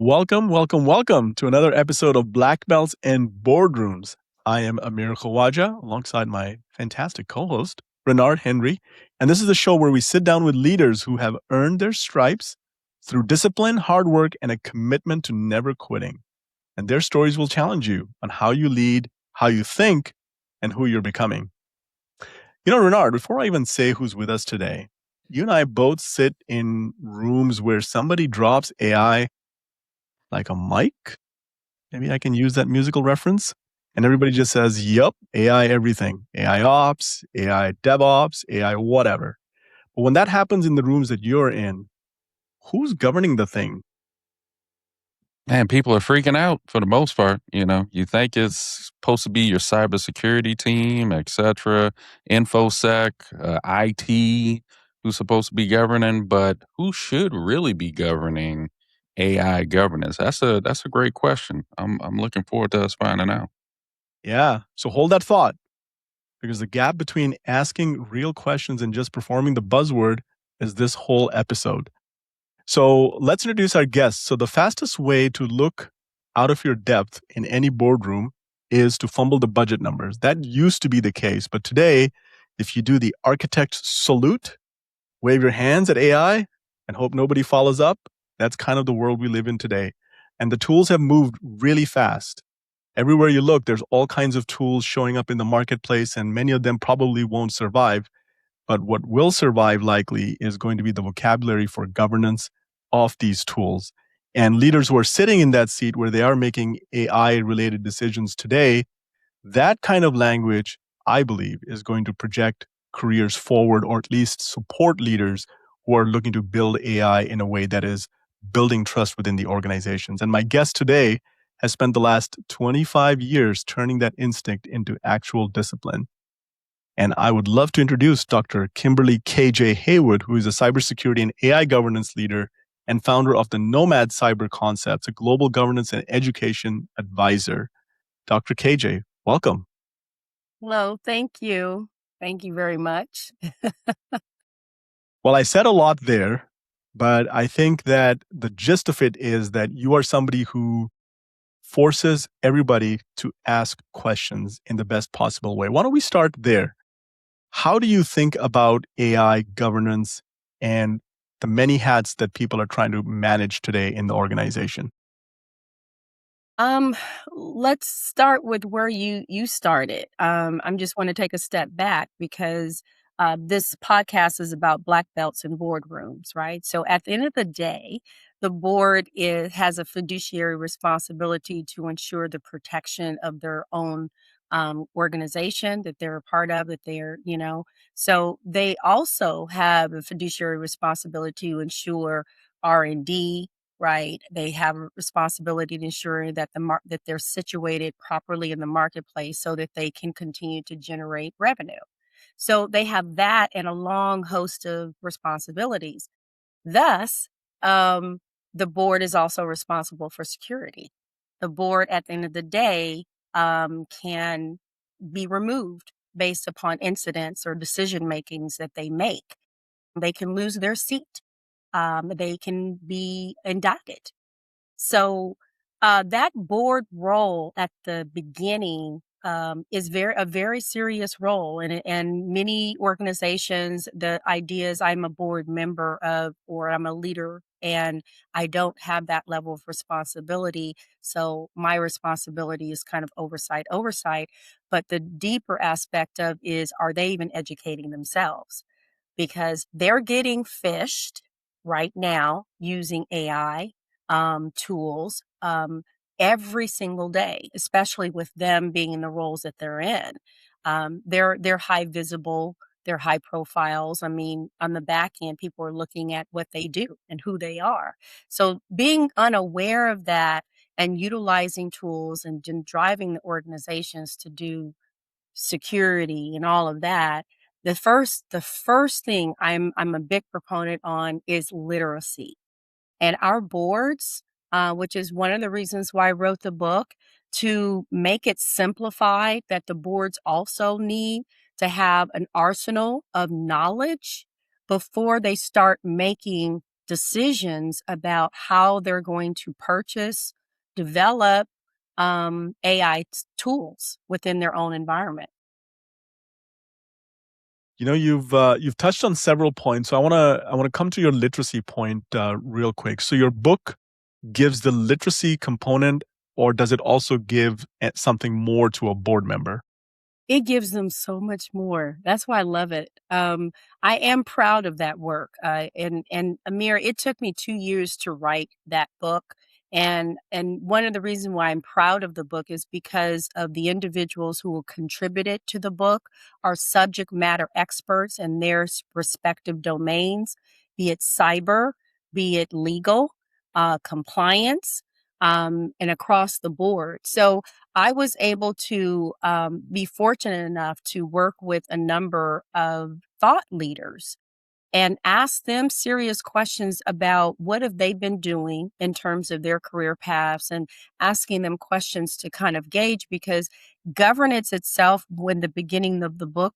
Welcome to another episode of Black Belts and Boardrooms. I am Amir Khawaja alongside my fantastic co-host, Renard Henry. And this is a show where we sit down with leaders who have earned their stripes through discipline, hard work, and a commitment to never quitting. And their stories will challenge you on how you lead, how you think, and who you're becoming. You know, Renard, before I even say who's with us today, you and I both sit in rooms where somebody drops AI like a mic. Maybe I can use that musical reference. And everybody just says, yup, AI everything. AI ops, AI DevOps, AI whatever. But when that happens in the rooms that you're in, who's governing the thing? Man, people are freaking out for the most part. You think it's supposed to be your cybersecurity team, etc., infosec, IT, who's supposed to be governing, but who should really be governing AI governance? That's a great question. I'm looking forward to us finding out. Yeah. So hold that thought, because the gap between asking real questions and just performing the buzzword is this whole episode. So let's introduce our guests. So the fastest way to look out of your depth in any boardroom is to fumble the budget numbers. That used to be the case, but today, if you do the architect salute, wave your hands at AI, and hope nobody follows up, that's kind of the world we live in today. And the tools have moved really fast. Everywhere you look, there's all kinds of tools showing up in the marketplace, and many of them probably won't survive. But what will survive likely is going to be the vocabulary for governance of these tools. And leaders who are sitting in that seat where they are making AI related decisions today, that kind of language, I believe, is going to project careers forward, or at least support leaders who are looking to build AI in a way that is building trust within the organizations. And my guest today has spent the last 25 years turning that instinct into actual discipline. And I would love to introduce Dr. Kimberly KJ Haywood, who is a cybersecurity and AI governance leader and founder of the Nomad Cyber Concepts, a global governance and education advisor. Dr. KJ, welcome. Hello, thank you. Thank you very much. Well, I said a lot there, but I think that the gist of it is that you are somebody who forces everybody to ask questions in the best possible way. Why don't we start there? How do you think about AI governance and the many hats that people are trying to manage today in the organization? Let's start with where you started. I'm just want to take a step back because this podcast is about black belts and boardrooms, right? So at the end of the day, the board has a fiduciary responsibility to ensure the protection of their own organization that they're a part of, that so they also have a fiduciary responsibility to ensure R&D, right? They have a responsibility to ensure that that they're situated properly in the marketplace so that they can continue to generate revenue. So they have that and a long host of responsibilities. Thus, the board is also responsible for security. The board, at the end of the day, can be removed based upon incidents or decision makings that they make. They can lose their seat. They can be indicted. So that board role at the beginning is a very serious role, and many organizations, the idea is I'm a board member of, or I'm a leader, and I don't have that level of responsibility. So my responsibility is kind of oversight. But the deeper aspect of is, are they even educating themselves? Because they're getting fished right now using AI tools every single day, especially with them being in the roles that they're in. They're high visible, they're high profiles. I mean, on the back end, people are looking at what they do and who they are. So being unaware of that and utilizing tools and driving the organizations to do security and all of that, the first thing I'm a big proponent on is literacy. And our boards, which is one of the reasons why I wrote the book, to make it simplified, that the boards also need to have an arsenal of knowledge before they start making decisions about how they're going to purchase, develop AI tools within their own environment. You've touched on several points, so I wanna come to your literacy point real quick. So your book gives the literacy component, or does it also give something more to a board member? It gives them so much more. That's why I love it. I am proud of that work. And Amir, it took me 2 years to write that book. And one of the reasons why I'm proud of the book is because of the individuals who contributed to the book are subject matter experts in their respective domains, be it cyber, be it legal, compliance, and across the board. So I was able to be fortunate enough to work with a number of thought leaders and ask them serious questions about what have they been doing in terms of their career paths, and asking them questions to kind of gauge, because governance itself, when the beginning of the book,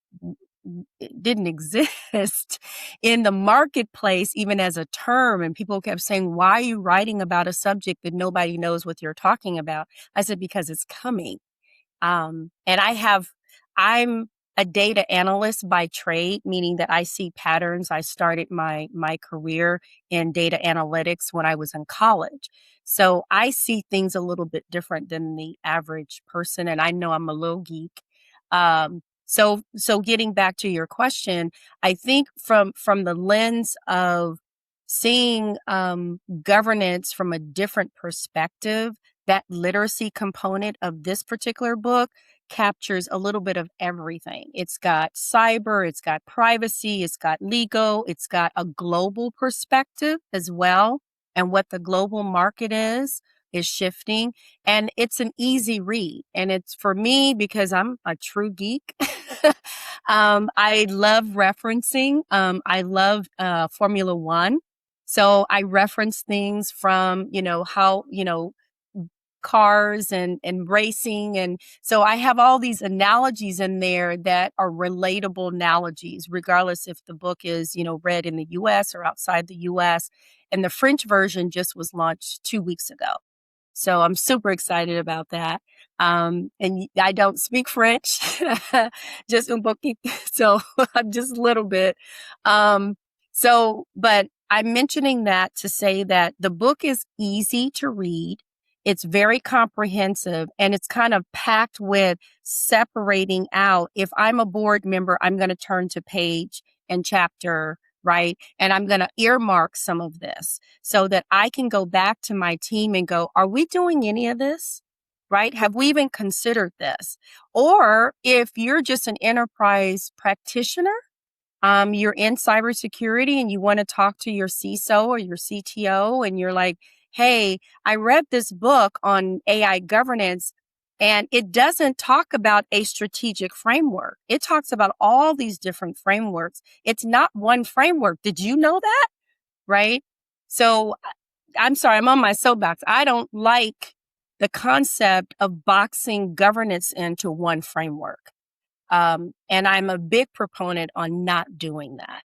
it didn't exist in the marketplace even as a term, and people kept saying, why are you writing about a subject that nobody knows what you're talking about? I said, because it's coming. And I'm a data analyst by trade, meaning that I see patterns. I started my career in data analytics when I was in college. So I see things a little bit different than the average person, and I know I'm a little geek. So getting back to your question, I think from the lens of seeing governance from a different perspective, that literacy component of this particular book captures a little bit of everything. It's got cyber, it's got privacy, it's got legal, it's got a global perspective as well, and what the global market is shifting. And it's an easy read. And it's for me, because I'm a true geek. I love referencing. I love Formula One. So I reference things from, how, cars and racing. And so I have all these analogies in there that are relatable analogies, regardless if the book is, read in the US or outside the US. And the French version just was launched 2 weeks ago. So I'm super excited about that. And I don't speak French, just un poquito, so just a little bit. But I'm mentioning that to say that the book is easy to read. It's very comprehensive, and it's kind of packed with separating out. If I'm a board member, I'm going to turn to page and chapter, right? And I'm going to earmark some of this so that I can go back to my team and go, are we doing any of this? Right? Have we even considered this? Or if you're just an enterprise practitioner, you're in cybersecurity and you want to talk to your CISO or your CTO, and you're like, hey, I read this book on AI governance, and it doesn't talk about a strategic framework. It talks about all these different frameworks. It's not one framework. Did you know that? Right? So I'm sorry, I'm on my soapbox. I don't like the concept of boxing governance into one framework. And I'm a big proponent on not doing that.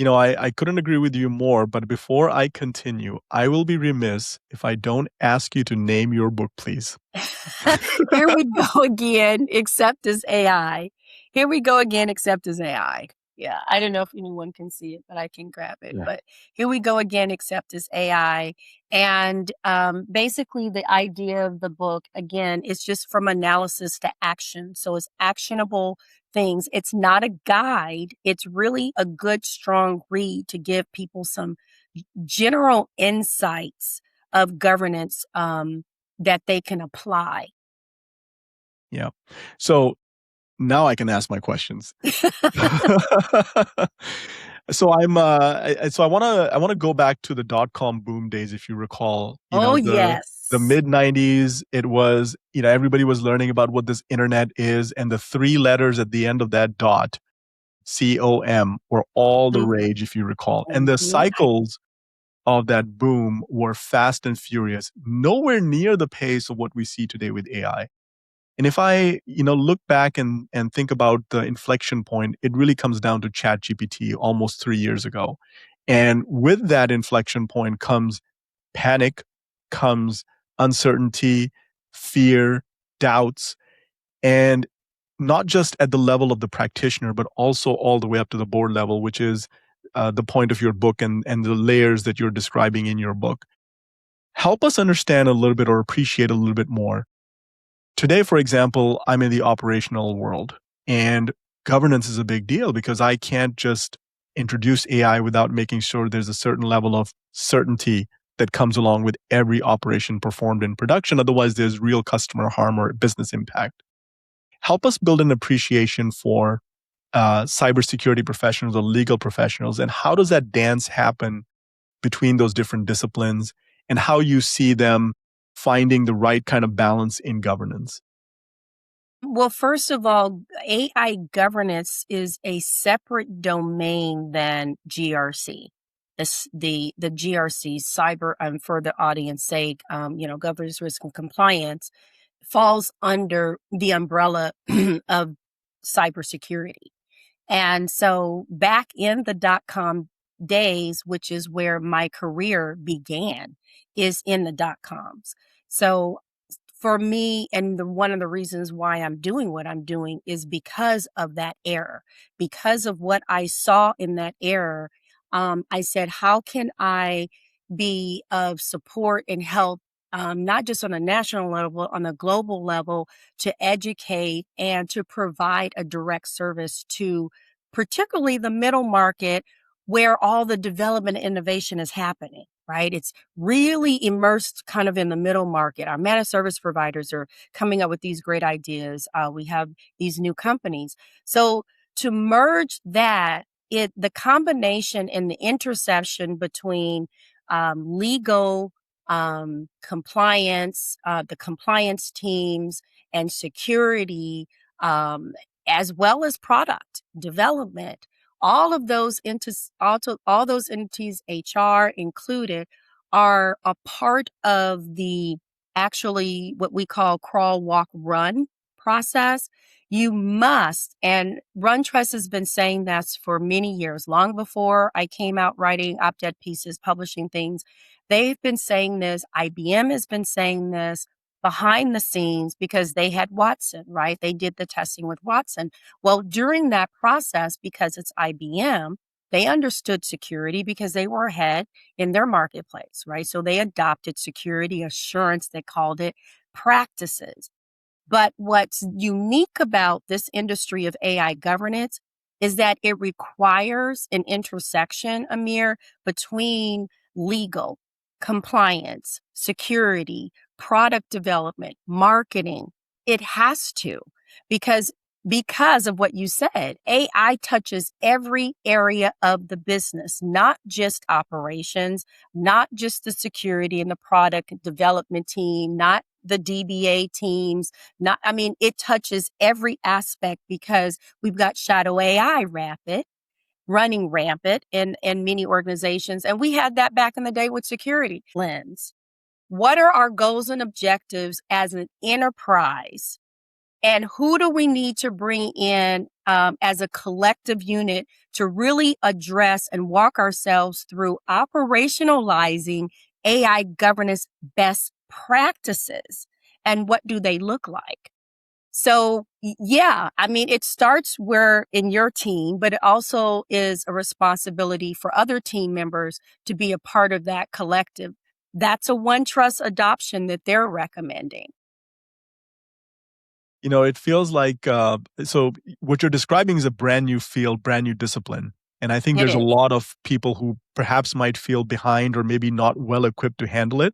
I couldn't agree with you more, but before I continue, I will be remiss if I don't ask you to name your book, please. Here we go again, except as AI. Here we go again, except as AI. Yeah, I don't know if anyone can see it, but I can grab it. Yeah. But here we go again, except as AI. And basically, the idea of the book, again, is just from analysis to action. So it's actionable things. It's not a guide. It's really a good, strong read to give people some general insights of governance that they can apply. Yeah. So now I can ask my questions. So I want to go back to the dot-com boom days, if you recall. Yes. The mid 90s, it was, everybody was learning about what this internet is, and the 3 letters at the end of that dot, COM, were all the rage, if you recall. And the cycles of that boom were fast and furious, nowhere near the pace of what we see today with AI. And if I, look back and think about the inflection point, it really comes down to ChatGPT almost 3 years ago. And with that inflection point comes panic, comes uncertainty, fear, doubts, and not just at the level of the practitioner, but also all the way up to the board level, which is the point of your book and the layers that you're describing in your book. Help us understand a little bit or appreciate a little bit more. Today, for example, I'm in the operational world, and governance is a big deal because I can't just introduce AI without making sure there's a certain level of certainty that comes along with every operation performed in production. Otherwise, there's real customer harm or business impact. Help us build an appreciation for cybersecurity professionals or legal professionals, and how does that dance happen between those different disciplines, and how you see them finding the right kind of balance in governance? Well, first of all, AI governance is a separate domain than GRC. The GRC cyber, for the audience sake, governance, risk, and compliance falls under the umbrella of cybersecurity. And so back in the .com days, which is where my career began, is in the .coms. So for me, and one of the reasons why I'm doing what I'm doing is because of that error, because of what I saw in that error. I said, how can I be of support and help, not just on a national level, on a global level, to educate and to provide a direct service to particularly the middle market where all the development and innovation is happening, right? It's really immersed kind of in the middle market. Our managed service providers are coming up with these great ideas. We have these new companies. So to merge that, the combination and the intersection between legal, compliance, the compliance teams, and security, as well as product development, all of those all those entities, HR included, are a part of the actually what we call crawl, walk, run process. You must, and Run Trust has been saying that for many years, long before I came out writing op-ed pieces, publishing things. They've been saying this. IBM has been saying this behind the scenes because they had Watson, right? They did the testing with Watson. Well, during that process, because it's IBM, they understood security because they were ahead in their marketplace, right? So they adopted security assurance, they called it, practices. But what's unique about this industry of AI governance is that it requires an intersection, Amir, between legal, compliance, security, product development, marketing. It has to, because of what you said, AI touches every area of the business, not just operations, not just the security and the product development team, not the DBA teams, it touches every aspect because we've got shadow AI running rampant in many organizations. And we had that back in the day with security lens. What are our goals and objectives as an enterprise? And who do we need to bring in as a collective unit to really address and walk ourselves through operationalizing AI governance best practices? And what do they look like? So, it starts where in your team, but it also is a responsibility for other team members to be a part of that collective. That's a One Trust adoption that they're recommending. It feels like, so what you're describing is a brand new field, brand new discipline. And I think It there's a is. lot of people who perhaps might feel behind or maybe not well equipped to handle it.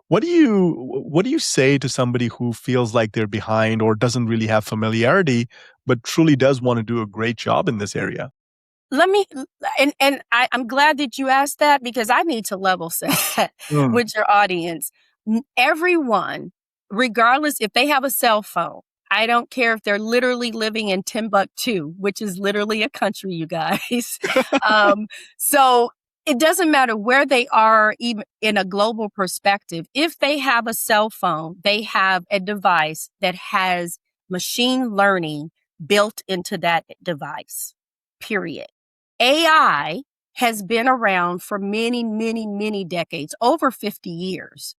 What do you say to somebody who feels like they're behind or doesn't really have familiarity, but truly does want to do a great job in this area? I'm glad that you asked that because I need to level set with your audience. Everyone, regardless if they have a cell phone, I don't care if they're literally living in Timbuktu, which is literally a country, you guys. So it doesn't matter where they are, even in a global perspective. If they have a cell phone, they have a device that has machine learning built into that device, period. AI has been around for many, many, many decades, over 50 years.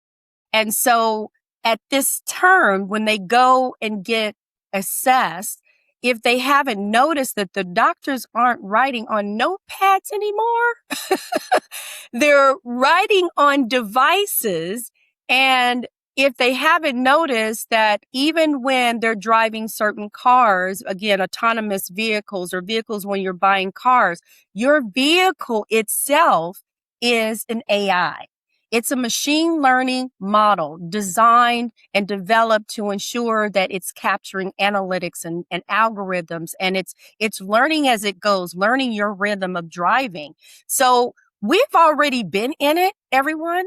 And so at this term, when they go and get assessed, if they haven't noticed that the doctors aren't writing on notepads anymore, they're writing on devices. And if they haven't noticed that even when they're driving certain cars, again, autonomous vehicles or vehicles when you're buying cars, your vehicle itself is an AI. It's a machine learning model designed and developed to ensure that it's capturing analytics and algorithms, and it's learning as it goes, learning your rhythm of driving. So we've already been in it, everyone.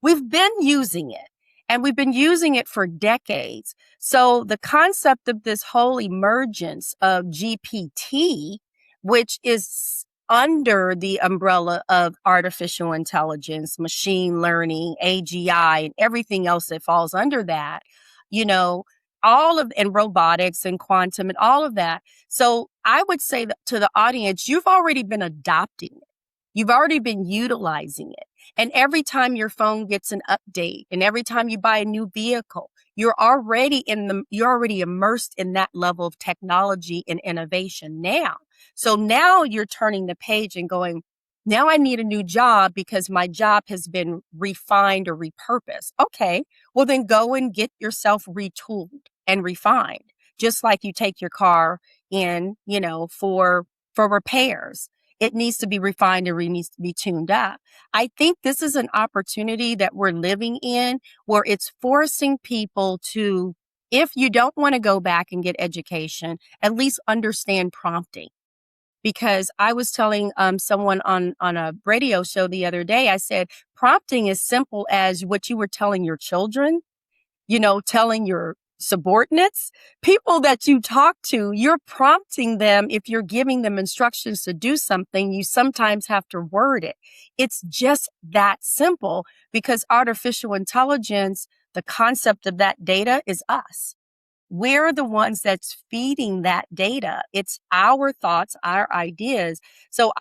We've been using it, and we've been using it for decades. So the concept of this whole emergence of GPT, which is under the umbrella of artificial intelligence, machine learning, AGI, and everything else that falls under that, and robotics and quantum and all of that. So I would say that to the audience, you've already been adopting it. You've already been utilizing it. And every time your phone gets an update and every time you buy a new vehicle, you're already immersed in that level of technology and innovation now. So now you're turning the page and going, now I need a new job because my job has been refined or repurposed. Okay, well then go and get yourself retooled and refined, just like you take your car in, for repairs. It needs to be refined or it needs to be tuned up. I think this is an opportunity that we're living in where it's forcing people to, if you don't want to go back and get education, at least understand prompting. Because I was telling someone on a radio show the other day, I said, prompting is simple as what you were telling your children, telling your subordinates, people that you talk to, you're prompting them. If you're giving them instructions to do something, you sometimes have to word it. It's just that simple because artificial intelligence, the concept of that data is us. We're the ones that's feeding that data. It's our thoughts, our ideas. So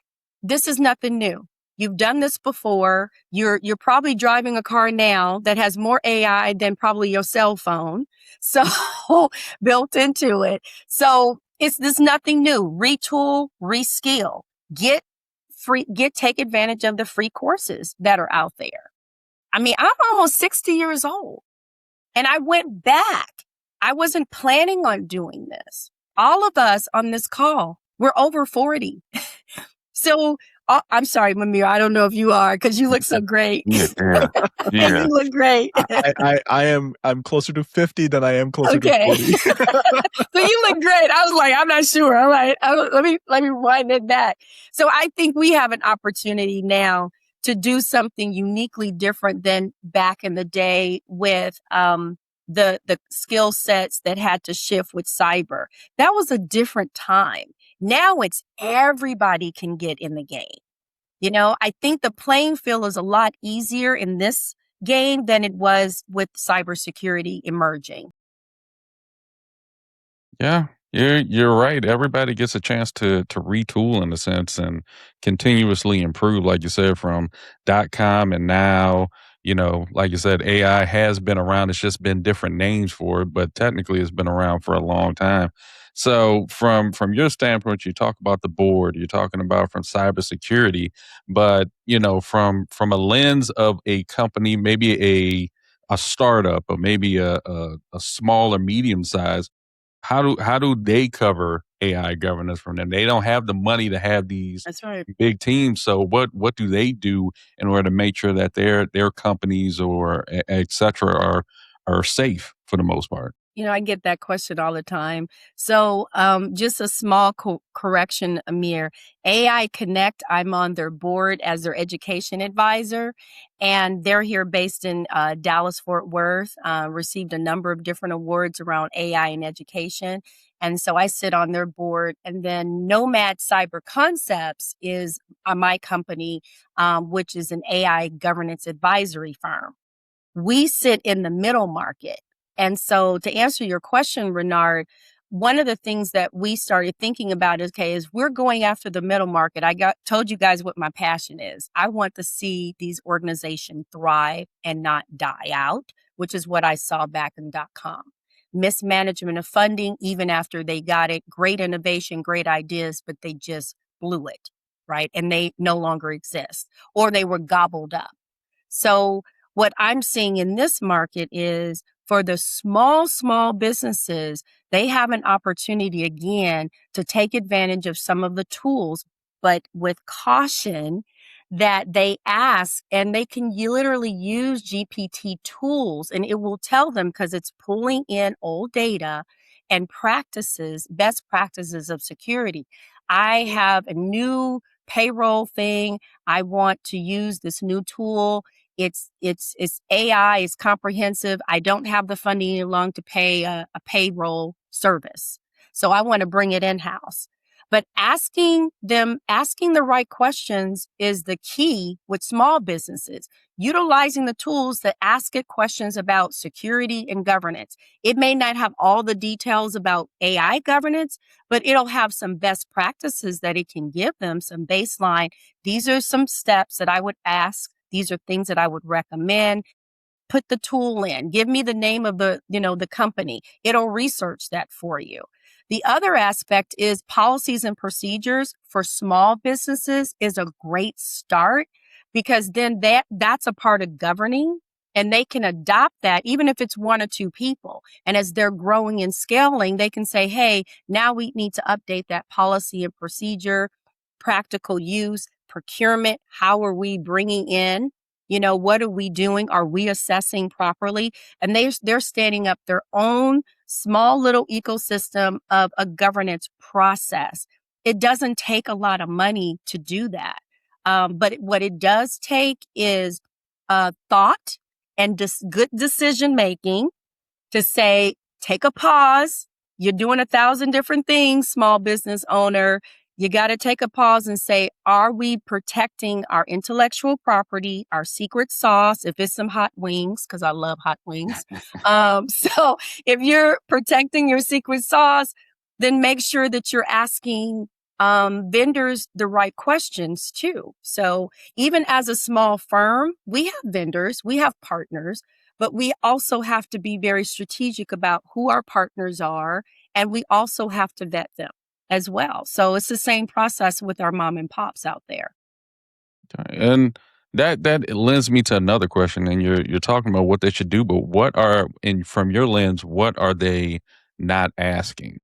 this is nothing new. You've done this before. You're probably driving a car now that has more AI than probably your cell phone. So built into it. So there's nothing new. Retool, reskill, take advantage of the free courses that are out there. I mean, I'm almost 60 years old and I went back. I wasn't planning on doing this. All of us on this call, we're over 40. So I'm sorry, Amir. I don't know if you are because you look so great. Yeah. You look great. I'm closer to 50 than I am closer to 40. So you look great. I was like, I'm not sure. All right. Let me wind it back. So I think we have an opportunity now to do something uniquely different than back in the day with the skill sets that had to shift with cyber. That was a different time. Now it's everybody can get in the game. I think the playing field is a lot easier in this game than it was with cybersecurity emerging. Yeah, you're right. Everybody gets a chance to retool in a sense and continuously improve, like you said, from .com and now, like you said, AI has been around. It's just been different names for it, but technically it's been around for a long time. So from your standpoint, you talk about the board, you're talking about from cybersecurity, but from a lens of a company, maybe a startup or maybe a small or medium size, how do they cover AI governance from them? They don't have the money to have these That's right. big teams. So what do they do in order to make sure that their companies or et cetera are safe for the most part? I get that question all the time. So just a small correction, Amir. AI Connect, I'm on their board as their education advisor, and they're here based in Dallas, Fort Worth, received a number of different awards around AI and education. And so I sit on their board. And then Nomad Cyber Concepts is my company, which is an AI governance advisory firm. We sit in the middle market. And so to answer your question, Renard, one of the things that we started thinking about is we're going after the middle market. Told you guys what my passion is. I want to see these organizations thrive and not die out, which is what I saw back in .com. Mismanagement of funding, even after they got it, great innovation, great ideas, but they just blew it, right? And they no longer exist, or they were gobbled up. So what I'm seeing in this market is for the small businesses, they have an opportunity again to take advantage of some of the tools, but with caution that they ask, and they can literally use GPT tools and it will tell them, because it's pulling in old data and best practices of security. I have a new payroll thing. I want to use this new tool. It's AI, it's comprehensive. I don't have the funding any longer to pay a payroll service. So I want to bring it in-house. But asking the right questions is the key with small businesses. Utilizing the tools that ask it questions about security and governance. It may not have all the details about AI governance, but it'll have some best practices that it can give them, some baseline. These are some steps that I would ask. These are things that I would recommend. Put the tool in. Give me the name of the company. It'll research that for you. The other aspect is policies and procedures for small businesses is a great start, because then that's a part of governing, and they can adopt that even if it's one or two people. And as they're growing and scaling, they can say, hey, now we need to update that policy and procedure, practical use, procurement. How are we bringing in? What are we doing? Are we assessing properly? And they're standing up their own small little ecosystem of a governance process. It doesn't take a lot of money to do that. But what it does take is thought and good decision making to say, take a pause. You're doing 1,000 different things, small business owner. You got to take a pause and say, are we protecting our intellectual property, our secret sauce, if it's some hot wings, because I love hot wings. So if you're protecting your secret sauce, then make sure that you're asking vendors the right questions too. So even as a small firm, we have vendors, we have partners, but we also have to be very strategic about who our partners are, and we also have to vet them as well. So it's the same process with our mom and pops out there. And that lends me to another question. And you're talking about what they should do, but from your lens, what are they not asking?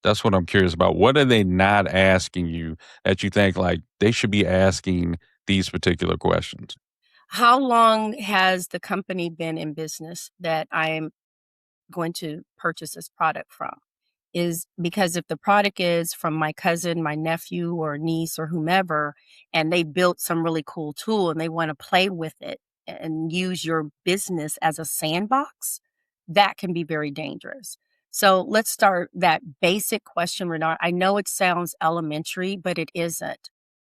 That's what I'm curious about. What are they not asking you that you think like they should be asking these particular questions? How long has the company been in business that I am going to purchase this product from? Is because if the product is from my cousin, my nephew or niece or whomever, and they built some really cool tool and they want to play with it and use your business as a sandbox, that can be very dangerous. So let's start that basic question, Renard. I know it sounds elementary, but it isn't.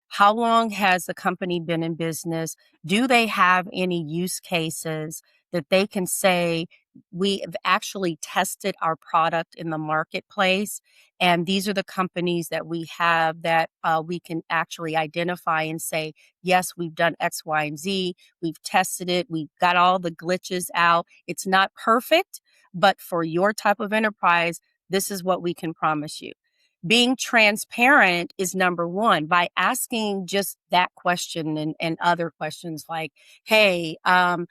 How long has the company been in business? Do they have any use cases that they can say, we have actually tested our product in the marketplace, and these are the companies that we have that we can actually identify and say, yes, we've done X, Y, and Z. We've tested it. We've got all the glitches out. It's not perfect, but for your type of enterprise, this is what we can promise you. Being transparent is number one by asking just that question and other questions like, hey, I'm,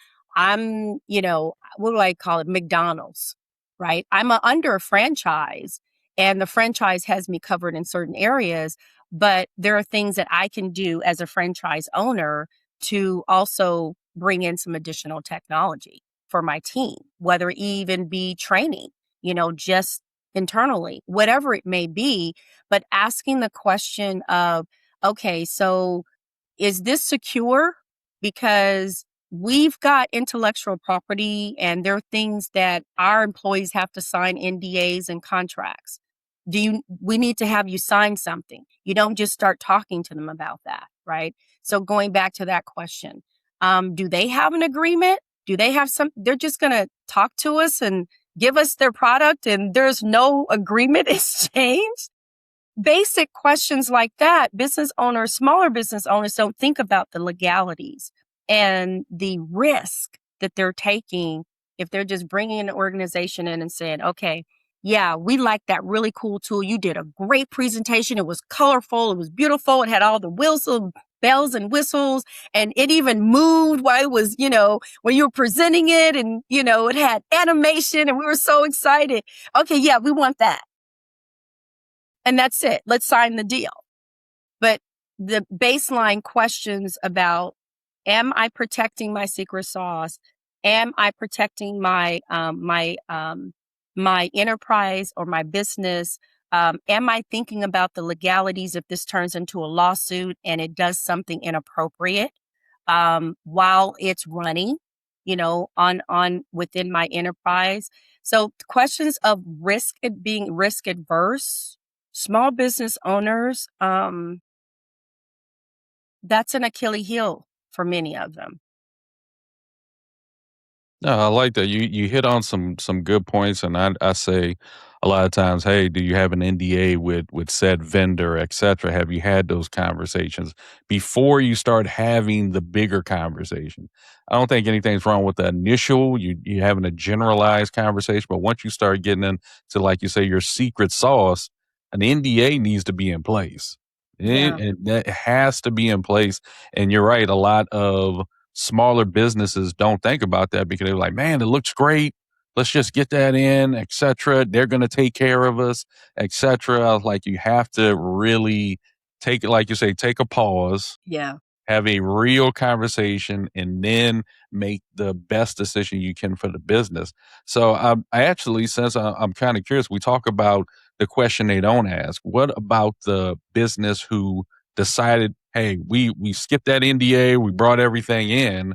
what do I call it? McDonald's, right? I'm under a franchise and the franchise has me covered in certain areas, but there are things that I can do as a franchise owner to also bring in some additional technology for my team, whether it even be training, just internally, whatever it may be, but asking the question of, okay, so is this secure? Because we've got intellectual property and there are things that our employees have to sign NDAs and contracts. We need to have you sign something. You don't just start talking to them about that, right? So going back to that question, do they have an agreement? Do they have they're just going to talk to us and give us their product and there's no agreement exchanged? Basic questions like that, business owners, smaller business owners don't think about the legalities and the risk that they're taking if they're just bringing an organization in and saying, okay, yeah, we like that really cool tool. You did a great presentation. It was colorful. It was beautiful. It had all the bells and whistles, and it even moved while it was, when you were presenting it, and, it had animation and we were so excited. Okay, yeah, we want that. And that's it. Let's sign the deal. But the baseline questions about, am I protecting my secret sauce? Am I protecting my my enterprise or my business? Am I thinking about the legalities if this turns into a lawsuit and it does something inappropriate while it's running, on within my enterprise? So questions of risk, being risk adverse, small business owners, that's an Achilles heel for many of them. No, I like that. You hit on some good points, and I say a lot of times, hey, do you have an NDA with said vendor, et cetera? Have you had those conversations before you start having the bigger conversation? I don't think anything's wrong with the initial, you having a generalized conversation, but once you start getting into, like you say, your secret sauce, an NDA needs to be in place. Yeah. And that has to be in place. And you're right, a lot of smaller businesses don't think about that because they're like, man, it looks great. Let's just get that in, etc. They're going to take care of us, etc. Like you have to really take it, like you say, take a pause, Yeah. have a real conversation, and then make the best decision you can for the business. So I actually, since I'm kind of curious, we talk about the question they don't ask. What about the business who decided, hey, we skipped that NDA, we brought everything in.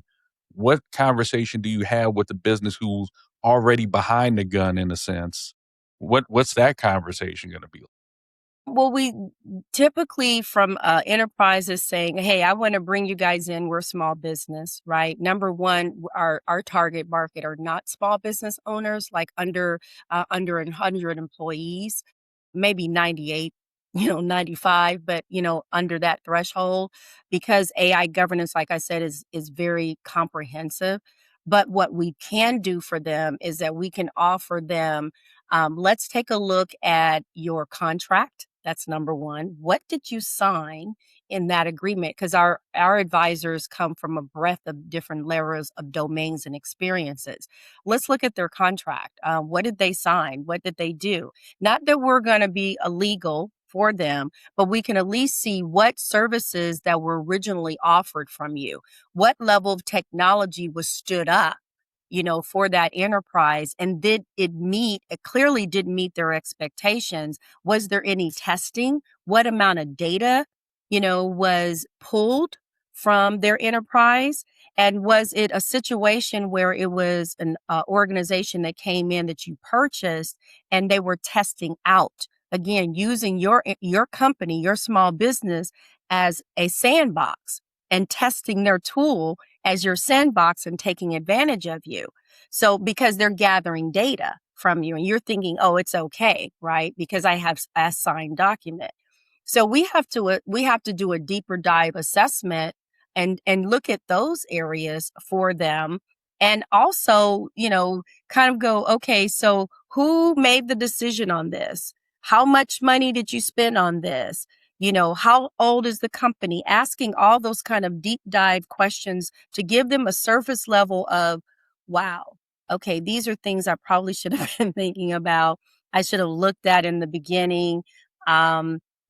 What conversation do you have with the business who's already behind the gun in a sense? What's that conversation going to be? Well, we typically from enterprises saying, hey, I want to bring you guys in. We're a small business, right? Number one, our target market are not small business owners, like under 100 employees, maybe 98, 95, but, under that threshold, because AI governance, like I said, is very comprehensive. But what we can do for them is that we can offer them, let's take a look at your contract. That's number one. What did you sign in that agreement? Because our advisors come from a breadth of different layers of domains and experiences. Let's look at their contract. What did they sign? What did they do? Not that we're going to be illegal for them, but we can at least see what services that were originally offered from you. What level of technology was stood up, for that enterprise, and it clearly didn't meet their expectations. Was there any testing? What amount of data, was pulled from their enterprise? And was it a situation where it was an organization that came in that you purchased and they were testing out, again, using your company, your small business as a sandbox and testing their tool as your sandbox and taking advantage of you. So because they're gathering data from you and you're thinking, oh, it's okay, right? Because I have a signed document. So we have to do a deeper dive assessment and look at those areas for them. And also, kind of go, okay, so who made the decision on this? How much money did you spend on this? How old is the company? Asking all those kind of deep dive questions to give them a surface level of, wow, okay, these are things I probably should have been thinking about. I should have looked at in the beginning.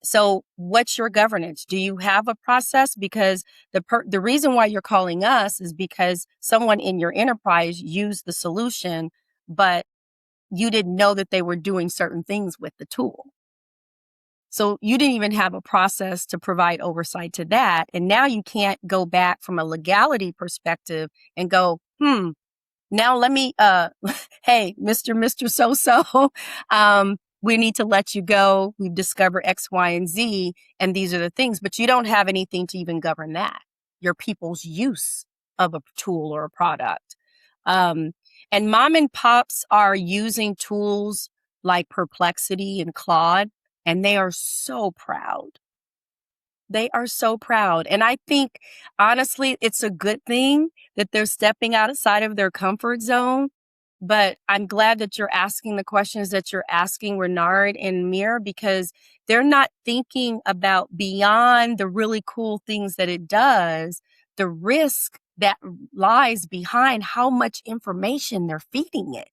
So what's your governance? Do you have a process? Because the reason why you're calling us is because someone in your enterprise used the solution, but you didn't know that they were doing certain things with the tool. So you didn't even have a process to provide oversight to that. And now you can't go back from a legality perspective and go, now let me, hey, Mr. So-so, we need to let you go. We've discovered X, Y, and Z, and these are the things, but you don't have anything to even govern that, your people's use of a tool or a product. And mom and pops are using tools like Perplexity and Claude, and they are so proud. They are so proud. And I think, honestly, it's a good thing that they're stepping outside of their comfort zone. But I'm glad that you're asking the questions that you're asking, Renard and Amir, because they're not thinking about beyond the really cool things that it does, the risk that lies behind how much information they're feeding it.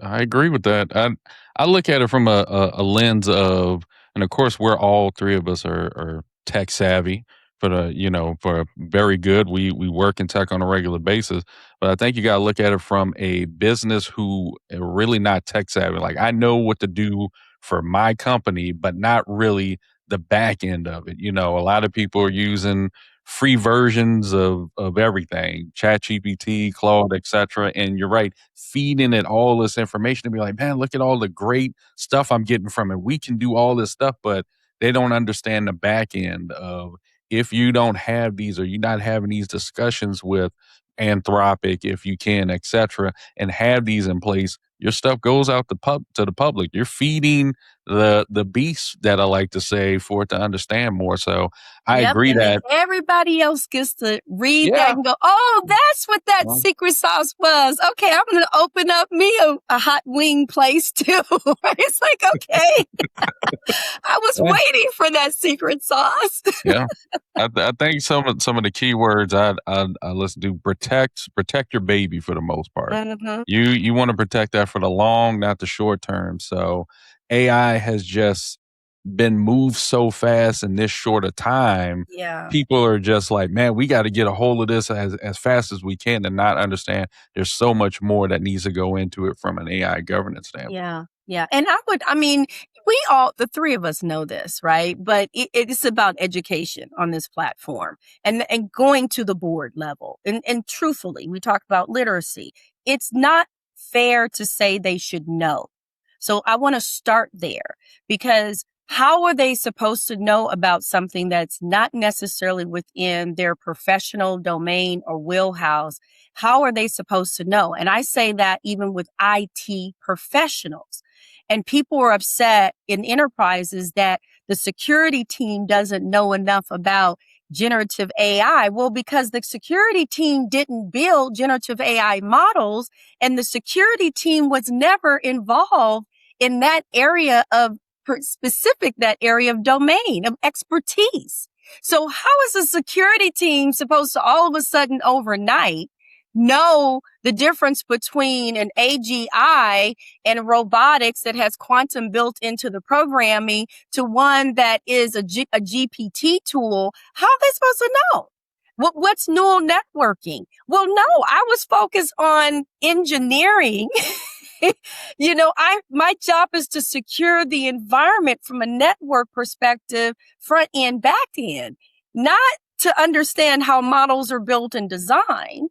I agree with that. I look at it from a lens of, and of course, we're all three of us are tech savvy for for very good. We work in tech on a regular basis, but I think you got to look at it from a business who are really not tech savvy. Like I know what to do for my company, but not really the back end of it. A lot of people are using free versions of everything, ChatGPT, Claude, etc. And you're right, feeding it all this information to be like, man, look at all the great stuff I'm getting from it. We can do all this stuff, but they don't understand the back end of if you don't have these or you're not having these discussions with Anthropic, if you can, etc., and have these in place, your stuff goes out to the public. You're feeding the beast, that I like to say, for it to understand more. So I Yep, agree and then that everybody else gets to read that yeah. and go, "Oh, that's what that Well, secret sauce was. Okay, I'm gonna open up me a hot wing place too." It's like, okay, I was yeah. waiting for that secret sauce. Yeah. I think some of the keywords I listen to: protect your baby for the most part. Mhm. You want to protect that for the long, not the short term. So AI has just been moved so fast in this short a time. Yeah. People are just like, man, we got to get a hold of this as fast as we can, and not understand there's so much more that needs to go into it from an AI governance standpoint. Yeah. Yeah. And I mean, the three of us know this, right? But it's about education on this platform and going to the board level. And truthfully, we talk about literacy. It's not fair to say they should know. So I want to start there because how are they supposed to know about something that's not necessarily within their professional domain or wheelhouse? How are they supposed to know? And I say that even with IT professionals. And people are upset in enterprises that the security team doesn't know enough about generative AI. Well, because the security team didn't build generative AI models and the security team was never involved in that area of that area of domain of expertise. So how is a security team supposed to all of a sudden overnight know the difference between an AGI and robotics that has quantum built into the programming to one that is a GPT tool? How are they supposed to know? What's neural networking? Well, no, I was focused on engineering. My job is to secure the environment from a network perspective, front end, back end, not to understand how models are built and designed.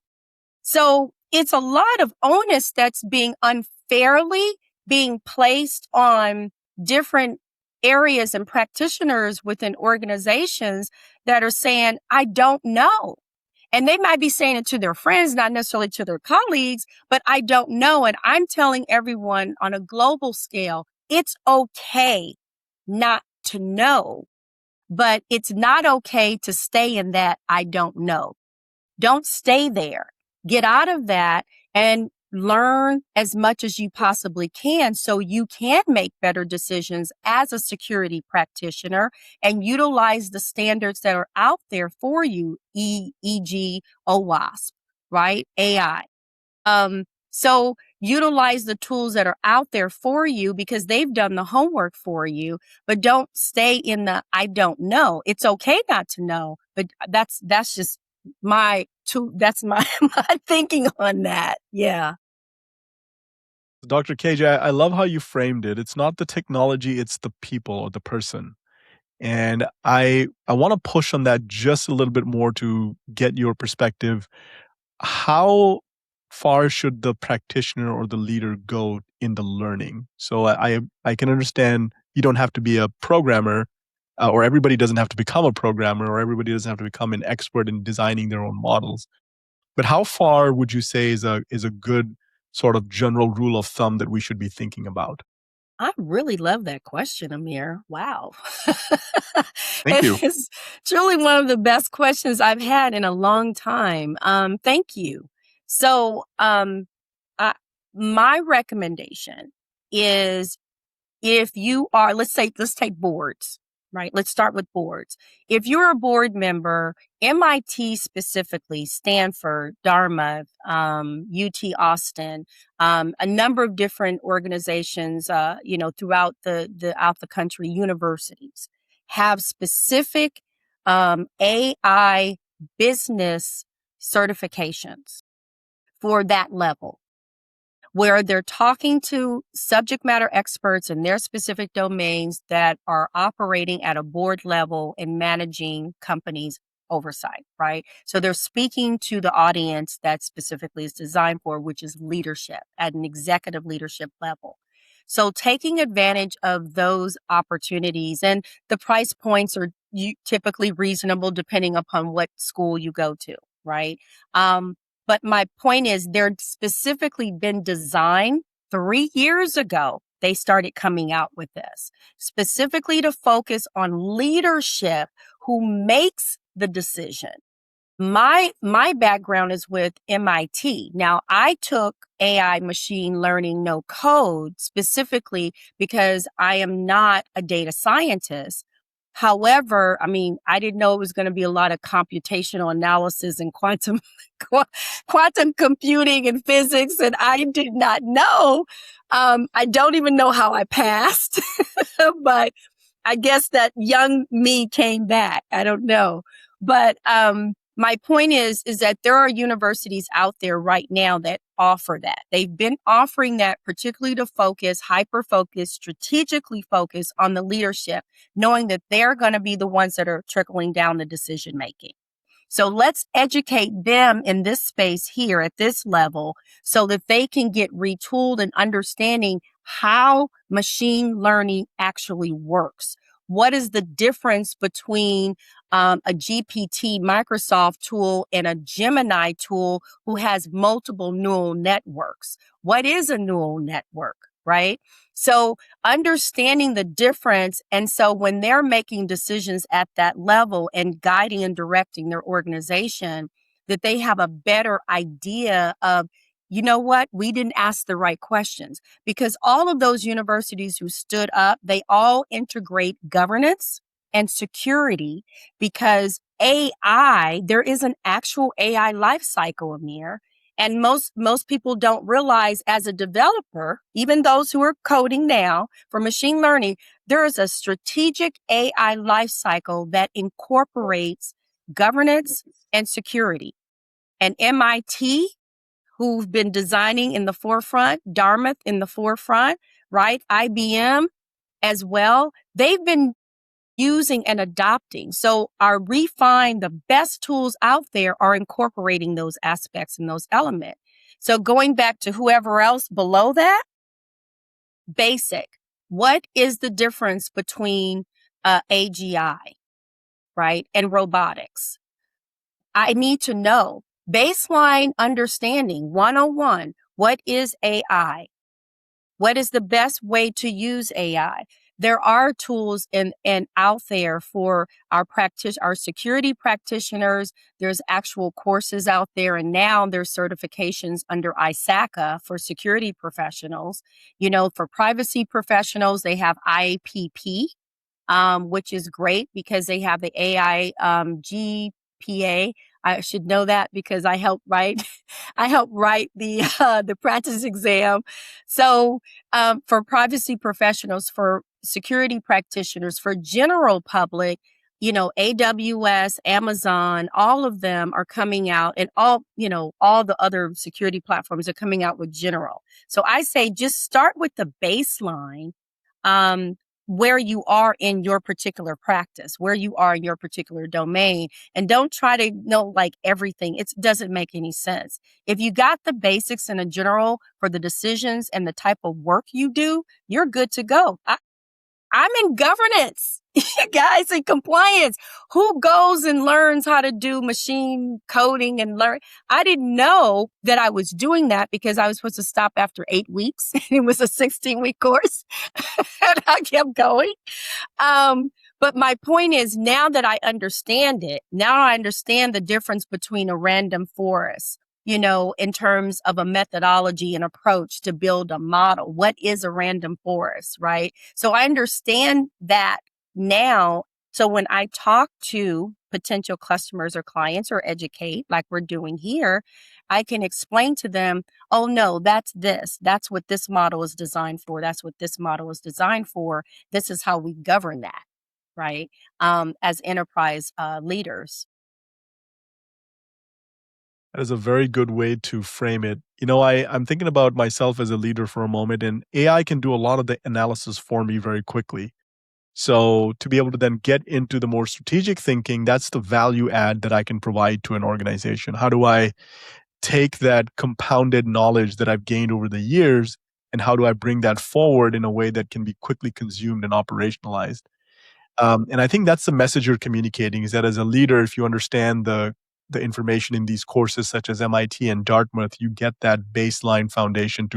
So it's a lot of onus that's being unfairly being placed on different areas and practitioners within organizations that are saying, I don't know. And they might be saying it to their friends, not necessarily to their colleagues, but I don't know. And I'm telling everyone on a global scale, it's okay not to know, but it's not okay to stay in that I don't know. Don't stay there. Get out of that and learn as much as you possibly can so you can make better decisions as a security practitioner and utilize the standards that are out there for you, e.g. OWASP, right? AI. So utilize the tools that are out there for you because they've done the homework for you, but don't stay in the I don't know. It's okay not to know, but that's just that's my thinking on that. Yeah. Dr. KJ, I love how you framed it. It's not the technology, it's the people or the person. And I want to push on that just a little bit more to get your perspective. How far should the practitioner or the leader go in the learning? So I can understand you don't have to be a programmer, or everybody doesn't have to become a programmer, or everybody doesn't have to become an expert in designing their own models. But how far would you say is a good sort of general rule of thumb that we should be thinking about? I really love that question, Amir. Wow. Thank you. It is truly one of the best questions I've had in a long time. Thank you. So, I, my recommendation is if you are, let's take boards, right? Let's start with boards. If you're a board member, MIT specifically, Stanford, Dartmouth, UT Austin, a number of different organizations, throughout the country, universities have specific AI business certifications for that level, where they're talking to subject matter experts in their specific domains that are operating at a board level and managing companies oversight, right? So they're speaking to the audience that specifically is designed for, which is leadership at an executive leadership level. So taking advantage of those opportunities, and the price points are typically reasonable depending upon what school you go to, right? But my point is, they're specifically been designed 3 years ago. They started coming out with this specifically to focus on leadership who makes the decision. My background is with MIT. Now, I took AI machine learning no code specifically because I am not a data scientist. However, I mean, I didn't know it was going to be a lot of computational analysis and quantum computing and physics, and I did not know. I don't even know how I passed, but I guess that young me came back. I don't know. But my point is that there are universities out there right now that offer that. They've been offering that particularly to focus, hyper-focus, strategically focus on the leadership, knowing that they're going to be the ones that are trickling down the decision making. So let's educate them in this space here at this level so that they can get retooled and understanding how machine learning actually works. What is the difference between a GPT Microsoft tool and a Gemini tool who has multiple neural networks? What is a neural network, right? So understanding the difference. And so when they're making decisions at that level and guiding and directing their organization, that they have a better idea of, you know what, we didn't ask the right questions. Because all of those universities who stood up, they all integrate governance and security, because AI, there is an actual AI life cycle, Amir. And most people don't realize, as a developer, even those who are coding now for machine learning, there is a strategic AI life cycle that incorporates governance and security. And MIT, who've been designing in the forefront, Dartmouth in the forefront, right? IBM as well. They've been using and adopting. So the best tools out there are incorporating those aspects and those elements. So going back to whoever else below that, basic. What is the difference between AGI, right, and robotics? I need to know. Baseline understanding, 101. What is AI? What is the best way to use AI? There are tools and out there for our security practitioners. There's actual courses out there, and now there's certifications under ISACA for security professionals. For privacy professionals, they have IPP, which is great because they have the AI GPA. I should know that because I helped write the practice exam. So for privacy professionals, for security practitioners, for general public, AWS, Amazon, all of them are coming out, and all the other security platforms are coming out with general. So I say just start with the baseline, where you are in your particular practice, where you are in your particular domain, and don't try to know like everything. It doesn't make any sense. If you got the basics in a general for the decisions and the type of work you do, you're good to go. I'm in governance, guys, in compliance. Who goes and learns how to do machine coding and learn? I didn't know that I was doing that because I was supposed to stop after 8 weeks. It was a 16-week course and I kept going. But my point is, now that I understand it, now I understand the difference between a random forest, in terms of a methodology and approach to build a model. What is a random forest, right? So I understand that now. So when I talk to potential customers or clients or educate, like we're doing here, I can explain to them, oh no, that's this. That's what this model is designed for. That's what this model is designed for. This is how we govern that, right? As enterprise leaders. That is a very good way to frame it. I'm thinking about myself as a leader for a moment, and AI can do a lot of the analysis for me very quickly. So to be able to then get into the more strategic thinking, that's the value add that I can provide to an organization. How do I take that compounded knowledge that I've gained over the years, and how do I bring that forward in a way that can be quickly consumed and operationalized? And I think that's the message you're communicating, is that as a leader, if you understand the information in these courses such as MIT and Dartmouth, you get that baseline foundation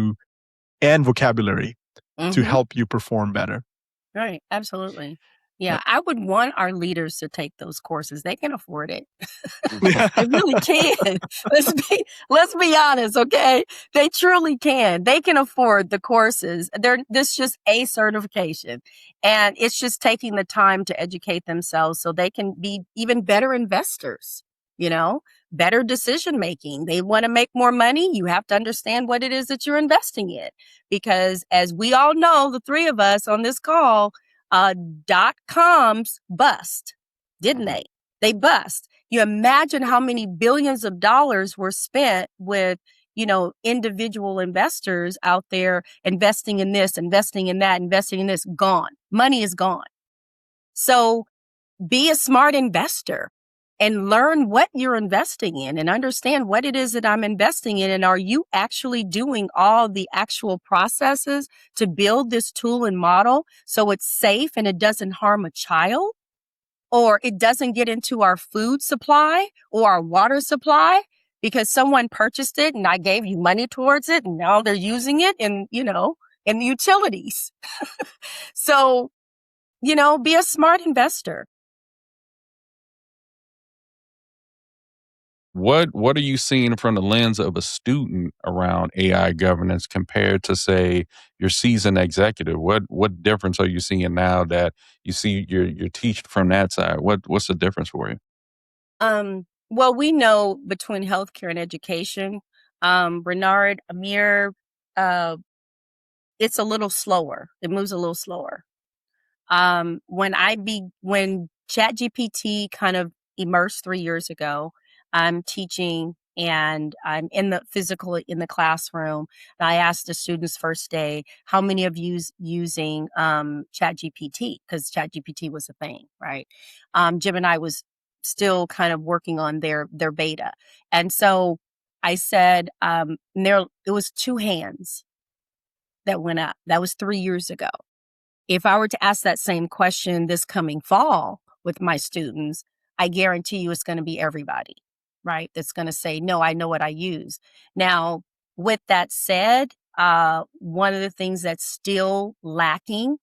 and vocabulary to Mm-hmm. help you perform better. Right. Absolutely. Yeah. Yep. I would want our leaders to take those courses. They can afford it. They really can. Let's be honest, okay? They truly can. They can afford the courses. This just a certification. And it's just taking the time to educate themselves so they can be even better investors, better decision making. They want to make more money. You have to understand what it is that you're investing in. Because as we all know, the three of us on this call, .coms bust, didn't they? They bust. You imagine how many billions of dollars were spent with, individual investors out there investing in this, investing in that, investing in this. Gone. Money is gone. So be a smart investor and learn what you're investing in and understand what it is that I'm investing in. And are you actually doing all the actual processes to build this tool and model so it's safe and it doesn't harm a child? Or it doesn't get into our food supply or our water supply because someone purchased it and I gave you money towards it and now they're using it in the utilities. So, be a smart investor. What are you seeing from the lens of a student around AI governance compared to, say, your seasoned executive? What difference are you seeing now that you see you're teaching from that side? What's the difference for you? Well, we know between healthcare and education, Renard, Amir, it's a little slower. It moves a little slower. When ChatGPT kind of emerged 3 years ago, I'm teaching and I'm in the classroom. And I asked the students first day, how many of you using ChatGPT? Because ChatGPT was a thing, right? Jim and I was still kind of working on their beta. And so I said, it was 2 hands that went up. That was 3 years ago. If I were to ask that same question this coming fall with my students, I guarantee you it's going to be everybody, right? That's going to say, no, I know what I use. Now, with that said, one of the things that's still lacking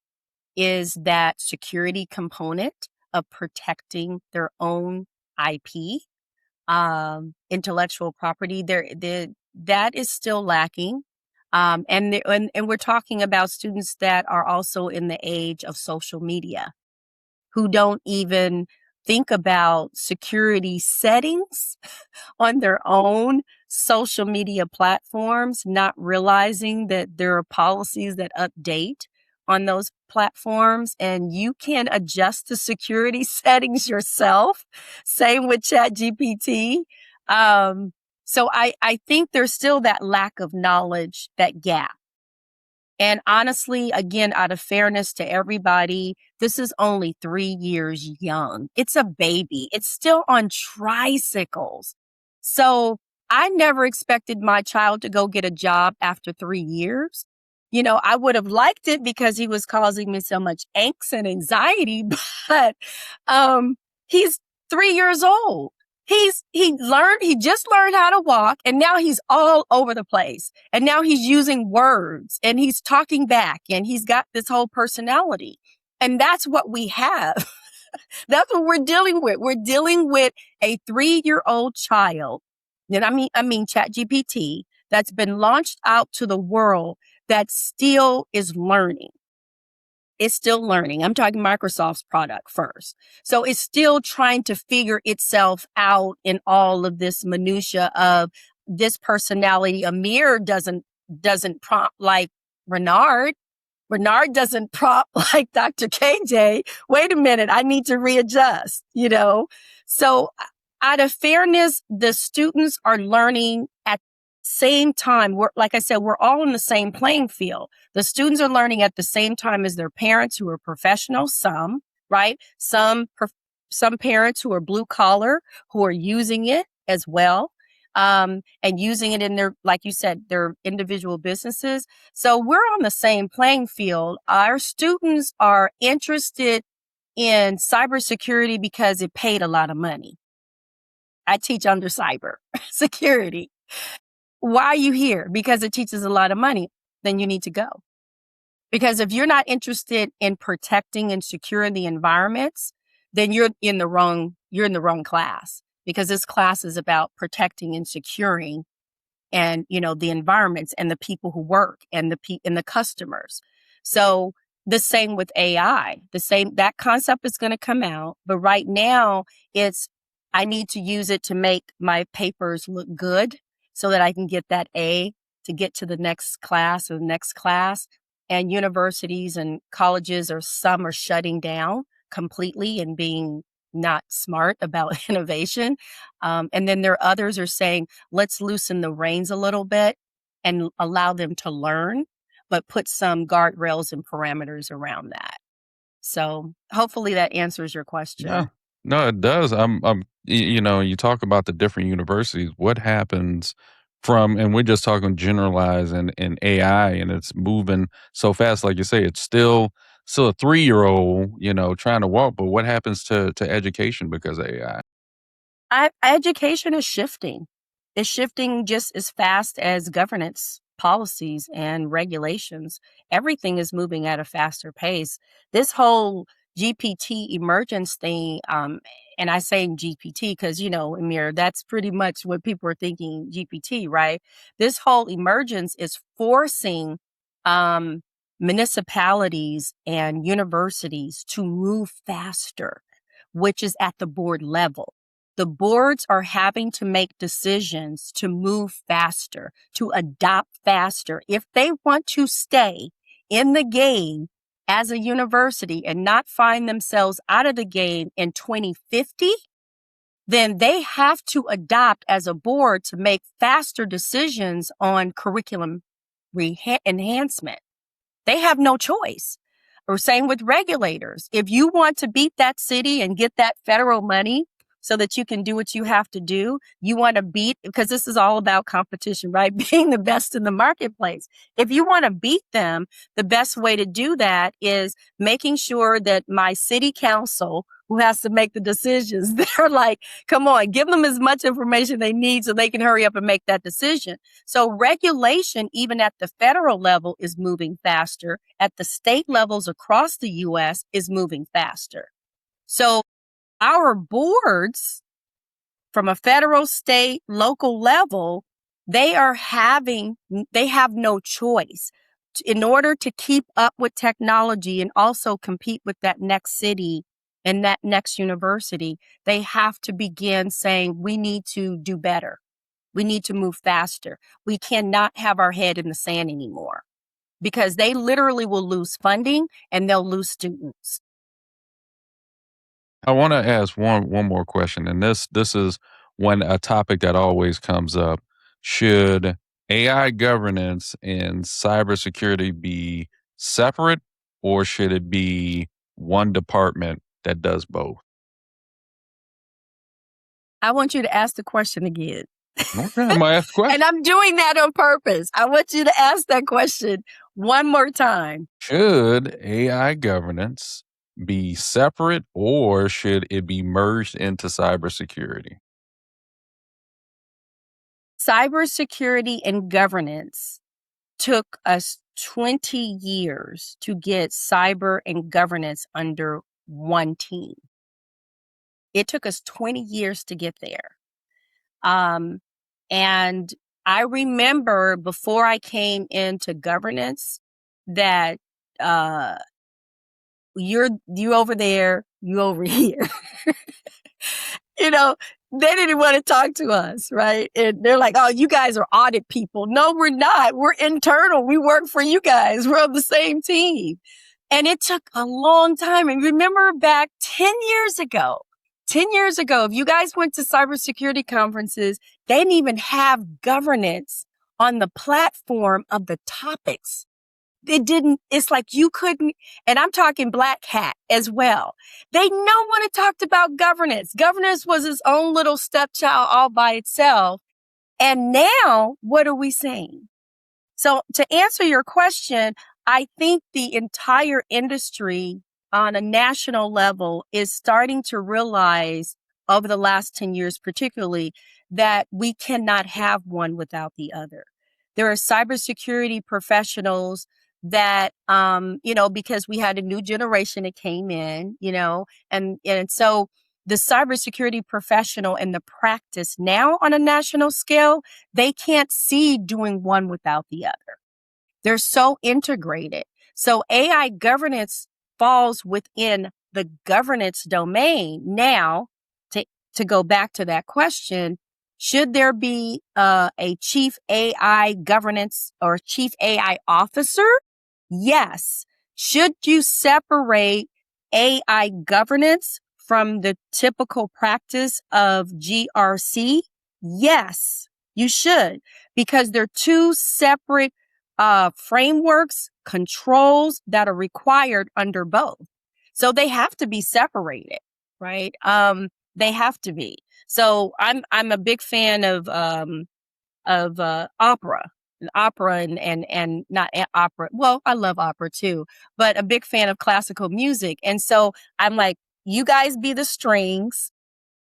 is that security component of protecting their own IP, intellectual property. That is still lacking. And we're talking about students that are also in the age of social media, who don't even think about security settings on their own social media platforms, not realizing that there are policies that update on those platforms and you can adjust the security settings yourself. Same with ChatGPT. So I think there's still that lack of knowledge, that gap. And honestly, again, out of fairness to everybody, this is only 3 years young. It's a baby. It's still on tricycles. So I never expected my child to go get a job after 3 years. I would have liked it because he was causing me so much angst and anxiety, but he's 3 years old. He just learned how to walk, and now he's all over the place. And now he's using words and he's talking back and he's got this whole personality. And that's what we have. That's what we're dealing with. We're dealing with a 3-year-old child. And I mean ChatGPT that's been launched out to the world that still is learning. It's still learning. I'm talking Microsoft's product first. So it's still trying to figure itself out in all of this minutia of this personality. Amir doesn't prompt like Renard. Renard doesn't prompt like Dr. KJ. Wait a minute, I need to readjust, So out of fairness, the students are learning at same time. Like I said, we're all in the same playing field. The students are learning at the same time as their parents who are professionals, some, right? Some parents who are blue collar, who are using it as well. And using it in their, like you said, their individual businesses. So we're on the same playing field. Our students are interested in cybersecurity because it paid a lot of money. I teach under cyber security. Why are you here? Because it teaches a lot of money. Then you need to go. Because if you're not interested in protecting and securing the environments, then you're in the wrong class. Because this class is about protecting and securing and, the environments and the people who work and the customers. So the same with AI, that concept is going to come out. But right now I need to use it to make my papers look good so that I can get that A to get to the next class or the next class. And universities and colleges some are shutting down completely and being not smart about innovation. And then there are others are saying, let's loosen the reins a little bit and allow them to learn, but put some guardrails and parameters around that. So hopefully that answers your question. Yeah. No, it does. You talk about the different universities. What happens and we're just talking generalized and AI, and it's moving so fast. Like you say, it's still a 3-year-old, trying to walk. But what happens to education because of AI? Education is shifting. It's shifting just as fast as governance policies and regulations. Everything is moving at a faster pace. This whole GPT emergence thing, and I say GPT because, Amir, that's pretty much what people are thinking GPT, right? This whole emergence is forcing municipalities and universities to move faster, which is at the board level. The boards are having to make decisions to move faster, to adopt faster. If they want to stay in the game as a university and not find themselves out of the game in 2050, then they have to adopt as a board to make faster decisions on curriculum enhancement. They have no choice. Or same with regulators. If you want to beat that city and get that federal money so that you can do what you have to do, you want to beat, because this is all about competition, right? Being the best in the marketplace. If you want to beat them, the best way to do that is making sure that my city council, who has to make the decisions, they're like, come on, give them as much information they need so they can hurry up and make that decision. So regulation, even at the federal level, is moving faster. At the state levels across the U.S. is moving faster. So our boards from a federal, state, local level, they have no choice. In order to keep up with technology and also compete with that next city and that next university, they have to begin saying, we need to do better. We need to move faster. We cannot have our head in the sand anymore because they literally will lose funding and they'll lose students. I want to ask one more question, and this is a topic that always comes up. Should AI governance and cybersecurity be separate, or should it be one department that does both? I want you to ask the question again. Okay, I'm gonna ask the question. And I'm doing that on purpose. I want you to ask that question One more time. Should AI governance be separate or should it be merged into cybersecurity? Cybersecurity and governance took us 20 years to get cyber and governance under one team. It took us 20 years to get there. And I remember before I came into governance that you over there, you over here. You know, they didn't want to talk to us, right? And they're like, oh, you guys are audit people. No, we're not. We're internal. We work for you guys. We're on the same team. And it took a long time. And remember back 10 years ago, if you guys went to cybersecurity conferences, they didn't even have governance on the platform of the topics. It's like you couldn't, and I'm talking black hat as well. No one had talked about governance. Governance was its own little stepchild all by itself. And now what are we saying? So to answer your question, I think the entire industry on a national level is starting to realize over the last 10 years, particularly, that we cannot have one without the other. There are cybersecurity professionals that, because we had a new generation that came in, and so the cybersecurity professional and the practice now on a national scale, they can't see doing one without the other. They're so integrated. So AI governance falls within the governance domain. Now, to go back to that question, should there be a chief AI governance or chief AI officer? Yes. Should you separate AI governance from the typical practice of GRC? Yes, you should, because they're two separate frameworks, controls that are required under both. So they have to be separated, right? They have to be. So I'm a big fan of opera and not opera. Well, I love opera too, but a big fan of classical music. And so I'm like, you guys be the strings,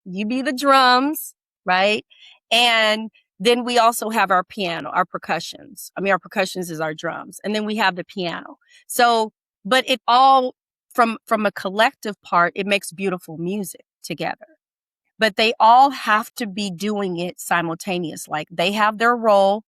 you be the drums, right? And then we also have our piano, our percussions. Our percussions is our drums. And then we have the piano. So, but it all from a collective part, it makes beautiful music together. But they all have to be doing it simultaneous. Like they have their role.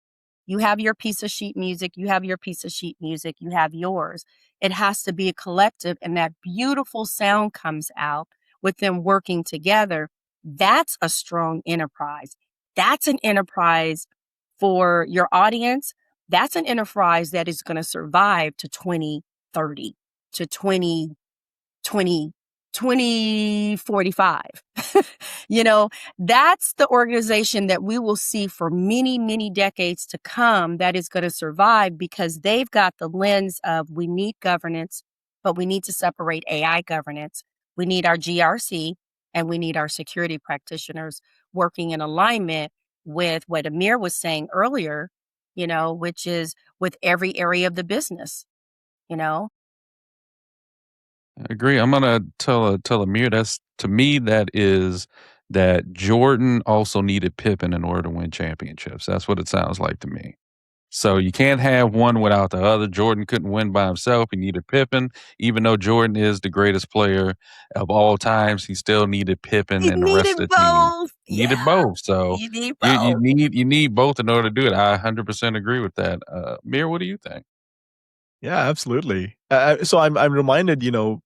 You have your piece of sheet music. You have your piece of sheet music. You have yours. It has to be a collective, and that beautiful sound comes out with them working together. That's a strong enterprise. That's an enterprise for your audience. That's an enterprise that is going to survive to 2030, to 2045. That's the organization that we will see for many, many decades to come that is going to survive because they've got the lens of we need governance, but we need to separate AI governance. We need our GRC and we need our security practitioners working in alignment with what Amir was saying earlier, which is with every area of the business, I agree. I'm gonna tell Amir to me that Jordan also needed Pippen in order to win championships. That's what it sounds like to me. So you can't have one without the other. Jordan couldn't win by himself. He needed Pippen. Even though Jordan is the greatest player of all times, he still needed Pippen He and the rest needed of the team. both. He needed both. So You need you both. need both in order to do it. I 100% agree with that. Amir, what do you think? Yeah, absolutely. So I'm reminded, you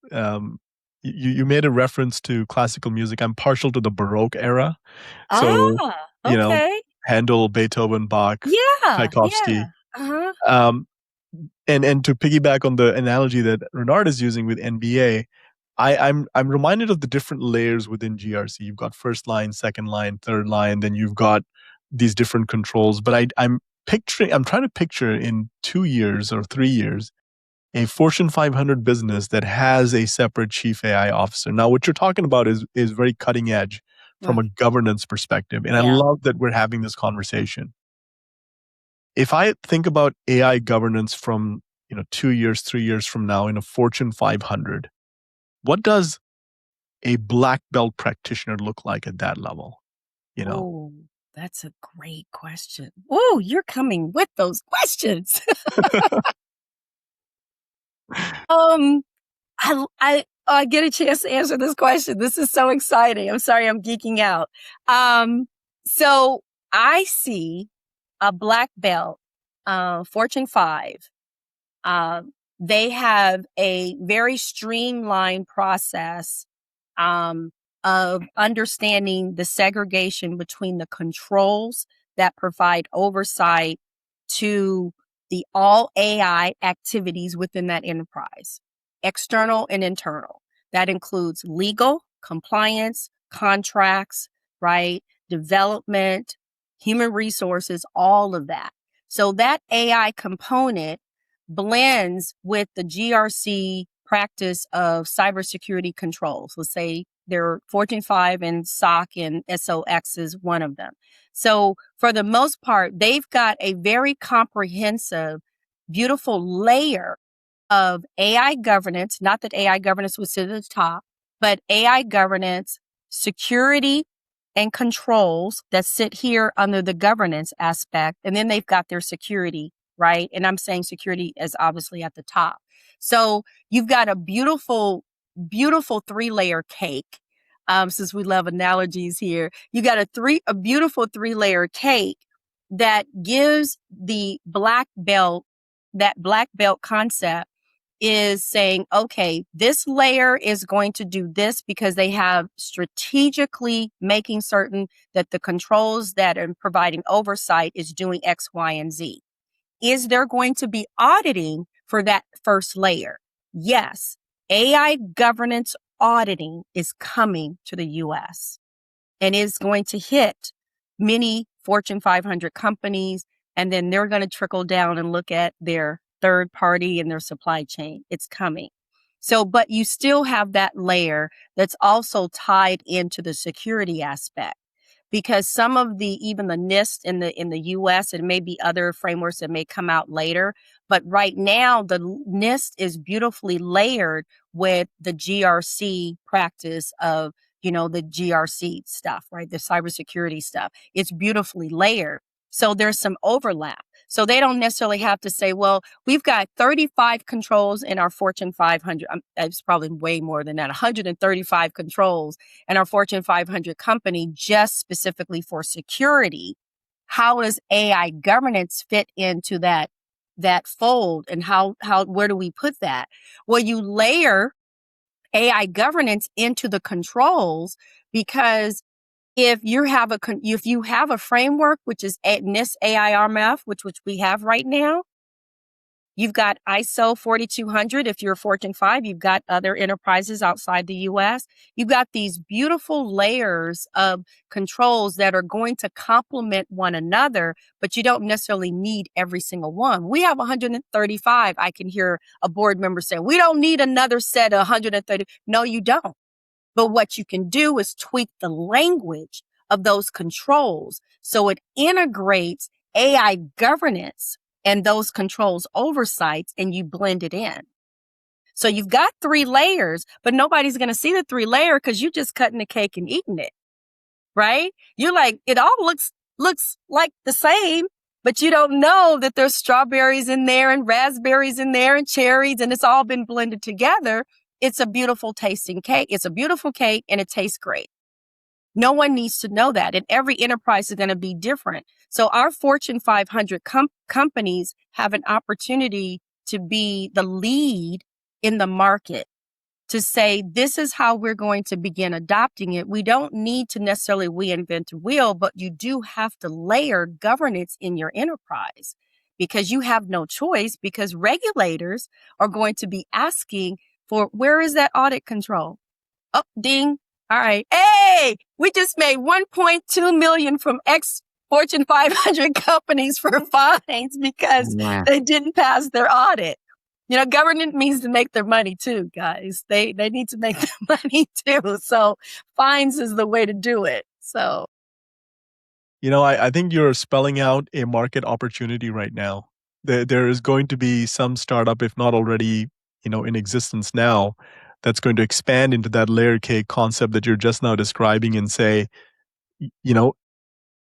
made a reference to classical music. I'm partial to the Baroque era. So, Okay. Handel, Beethoven, Bach, Yeah. Tchaikovsky. Uh-huh. And to piggyback on the analogy that Renard is using with NBA, I'm reminded of the different layers within GRC. You've got first line, second line, third line, then you've got these different controls. But I'm trying to picture in 2 years or 3 years a Fortune 500 business that has a separate chief AI officer. Now, what you're talking about is very cutting edge from a governance perspective, and I love that we're having this conversation. If I think about AI governance from 2 years, 3 years from now in a Fortune 500, what does a black belt practitioner look like at that level? Oh, that's a great question. Oh, you're coming with those questions. I get a chance to answer this question. This is so exciting. I'm sorry, I'm geeking out. So I see a black belt, Fortune 5. They have a very streamlined process of understanding the segregation between the controls that provide oversight to the all AI activities within that enterprise, external and internal. That includes legal, compliance, contracts, right? Development, human resources, all of that. So that AI component blends with the GRC practice of cybersecurity controls. Let's say they're Fortune 5 and SOC and SOX is one of them. So for the most part, they've got a very comprehensive, beautiful layer of AI governance, not that AI governance would sit at the top, but AI governance, security, and controls that sit here under the governance aspect. And then they've got their security, right? And I'm saying security is obviously at the top. So you've got a beautiful, beautiful 3-layer cake. Since we love analogies here, you got a beautiful 3-layer cake that gives the black belt, that black belt concept is saying, okay, this layer is going to do this because they have strategically making certain that the controls that are providing oversight is doing X, Y, and Z. Is there going to be auditing for that first layer? Yes. AI governance auditing is coming to the US and is going to hit many Fortune 500 companies, and then they're going to trickle down and look at their third party and their supply chain. It's coming. So, but you still have that layer that's also tied into the security aspect, because some of even the NIST in the US, and maybe other frameworks that may come out later, but right now the NIST is beautifully layered with the GRC practice of, the GRC stuff, right? The cybersecurity stuff. It's beautifully layered. So there's some overlap. So they don't necessarily have to say, well, we've got 35 controls in our Fortune 500. It's probably way more than that, 135 controls in our Fortune 500 company just specifically for security. How does AI governance fit into that fold, and where do we put that? Well, you layer AI governance into the controls, because if you have a framework, which is NIST AIRMF, which we have right now, you've got ISO 4200. If you're a Fortune 5, you've got other enterprises outside the US. You've got these beautiful layers of controls that are going to complement one another, but you don't necessarily need every single one. We have 135. I can hear a board member say, we don't need another set of 130. No, you don't. But what you can do is tweak the language of those controls so it integrates AI governance and those controls oversights, and you blend it in. So you've got 3 layers, but nobody's going to see the 3-layer because you're just cutting the cake and eating it, right? You're like, it all looks like the same, but you don't know that there's strawberries in there and raspberries in there and cherries, and it's all been blended together. It's a beautiful tasting cake. It's a beautiful cake and it tastes great. No one needs to know that. And every enterprise is going to be different. So our Fortune 500 companies have an opportunity to be the lead in the market, to say, this is how we're going to begin adopting it. We don't need to necessarily reinvent the wheel, but you do have to layer governance in your enterprise, because you have no choice, because regulators are going to be asking for, where is that audit control? Oh, ding. All right. Hey, we just made $1.2 million from X Fortune 500 companies for fines because they didn't pass their audit. Government means to make their money too, guys. They need to make their money too. So fines is the way to do it. So, I think you're spelling out a market opportunity right now there is going to be some startup, if not already, in existence now, that's going to expand into that layer cake concept that you're just now describing and say, you know,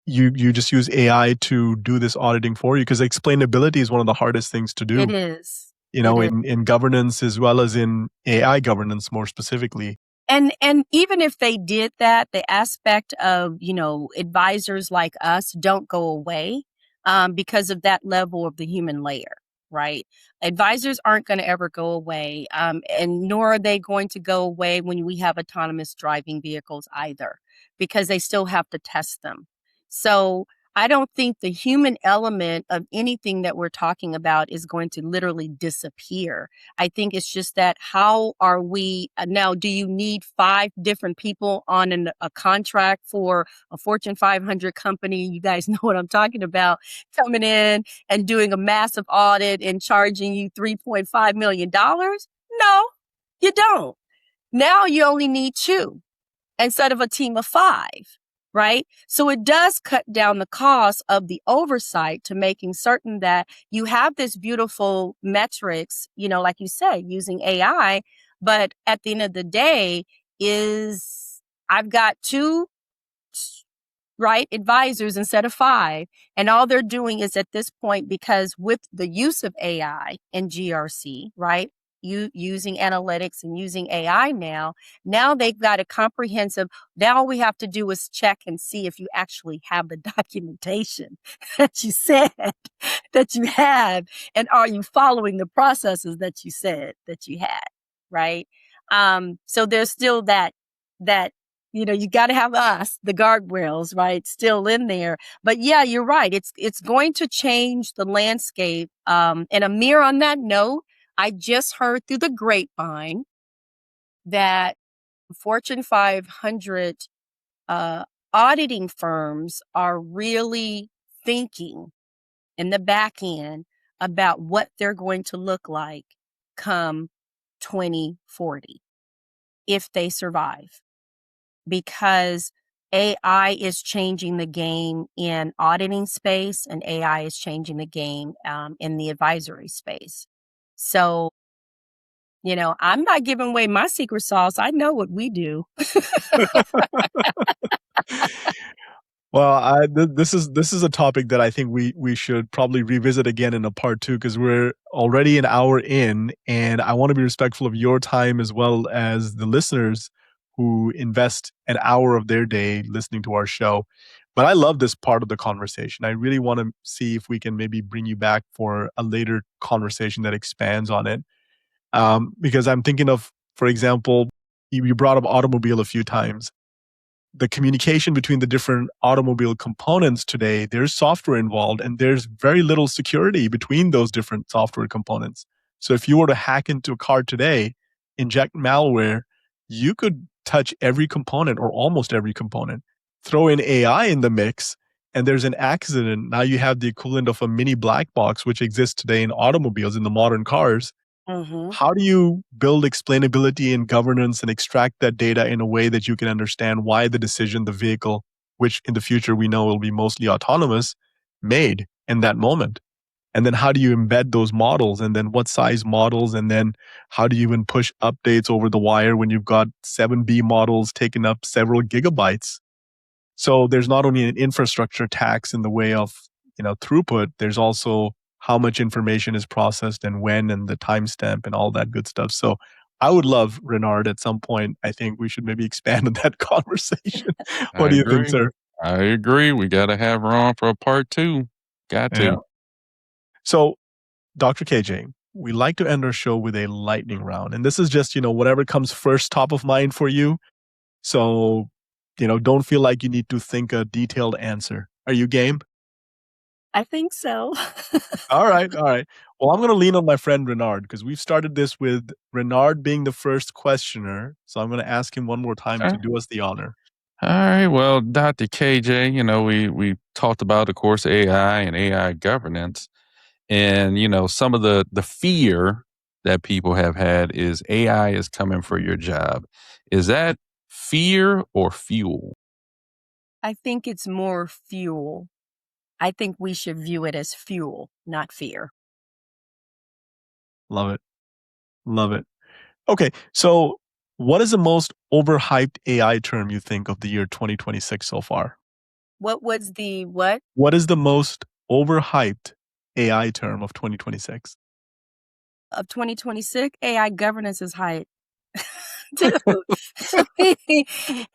you just use AI to do this auditing for you, because explainability is one of the hardest things to do, It is. It is. in governance as well as in AI governance more specifically. And even if they did that, the aspect of, advisors like us don't go away because of that level of the human layer, right? Advisors aren't going to ever go away, and nor are they going to go away when we have autonomous driving vehicles either, because they still have to test them. So I don't think the human element of anything that we're talking about is going to literally disappear. I think it's just that how are we now? Do you need 5 different people on a contract for a Fortune 500 company? You guys know what I'm talking about, coming in and doing a massive audit and charging you $3.5 million? No, you don't. Now you only need 2 instead of a team of 5. Right? So it does cut down the cost of the oversight to making certain that you have this beautiful metrics, like you said, using AI. But at the end of the day, I've got 2, right, advisors instead of 5. And all they're doing is at this point, because with the use of AI and GRC, right? Using analytics and using AI now they've got a comprehensive, now all we have to do is check and see if you actually have the documentation that you said that you have, and are you following the processes that you said that you had, right? So there's still that you got to have us, the guardrails, right, still in there. But yeah, you're right. It's going to change the landscape. And Amir, on that note, I just heard through the grapevine that Fortune 500 auditing firms are really thinking in the back end about what they're going to look like come 2040 if they survive, because AI is changing the game in auditing space, and AI is changing the game in the advisory space. So, I'm not giving away my secret sauce. I know what we do. Well, this is a topic that I think we should probably revisit again in a part 2, because we're already an hour in, and I want to be respectful of your time as well as the listeners who invest an hour of their day listening to our show. But I love this part of the conversation. I really want to see if we can maybe bring you back for a later conversation that expands on it. Because I'm thinking of, for example, you brought up automobile a few times. The communication between the different automobile components today, there's software involved, and there's very little security between those different software components. So if you were to hack into a car today, inject malware, you could touch every component or almost every component. Throw in AI in the mix, and there's an accident. Now you have the equivalent of a mini black box, which exists today in automobiles, in the modern cars. Mm-hmm. How do you build explainability and governance and extract that data in a way that you can understand why the decision, the vehicle, which in the future we know will be mostly autonomous, made in that moment? And then how do you embed those models? And then what size models? And then how do you even push updates over the wire when you've got 7B models taking up several gigabytes? So there's not only an infrastructure tax in the way of, throughput, there's also how much information is processed and when, and the timestamp and all that good stuff. So I would love, Renard, at some point, I think we should maybe expand on that conversation. What I do you think, agree. sir? I agree. We got to have her on for a part 2. Got to. Yeah. So, Dr. KJ, we like to end our show with a lightning round. And this is just, whatever comes first top of mind for you. So, don't feel like you need to think a detailed answer. Are you game? I think so. All right. Well, I'm going to lean on my friend Renard, because we've started this with Renard being the first questioner. So I'm going to ask him one more time to do us the honor. All right. Well, Dr. KJ, we talked about, of course, AI and AI governance. And, some of the fear that people have had is AI is coming for your job. Is that fear or fuel? I think it's more fuel. I think we should view it as fuel, not fear. Love it. Love it. Okay. So what is the most overhyped AI term you think of the year 2026 so far? What was the what? What is the most overhyped AI term of 2026? Of 2026? AI governance is hype. Dude.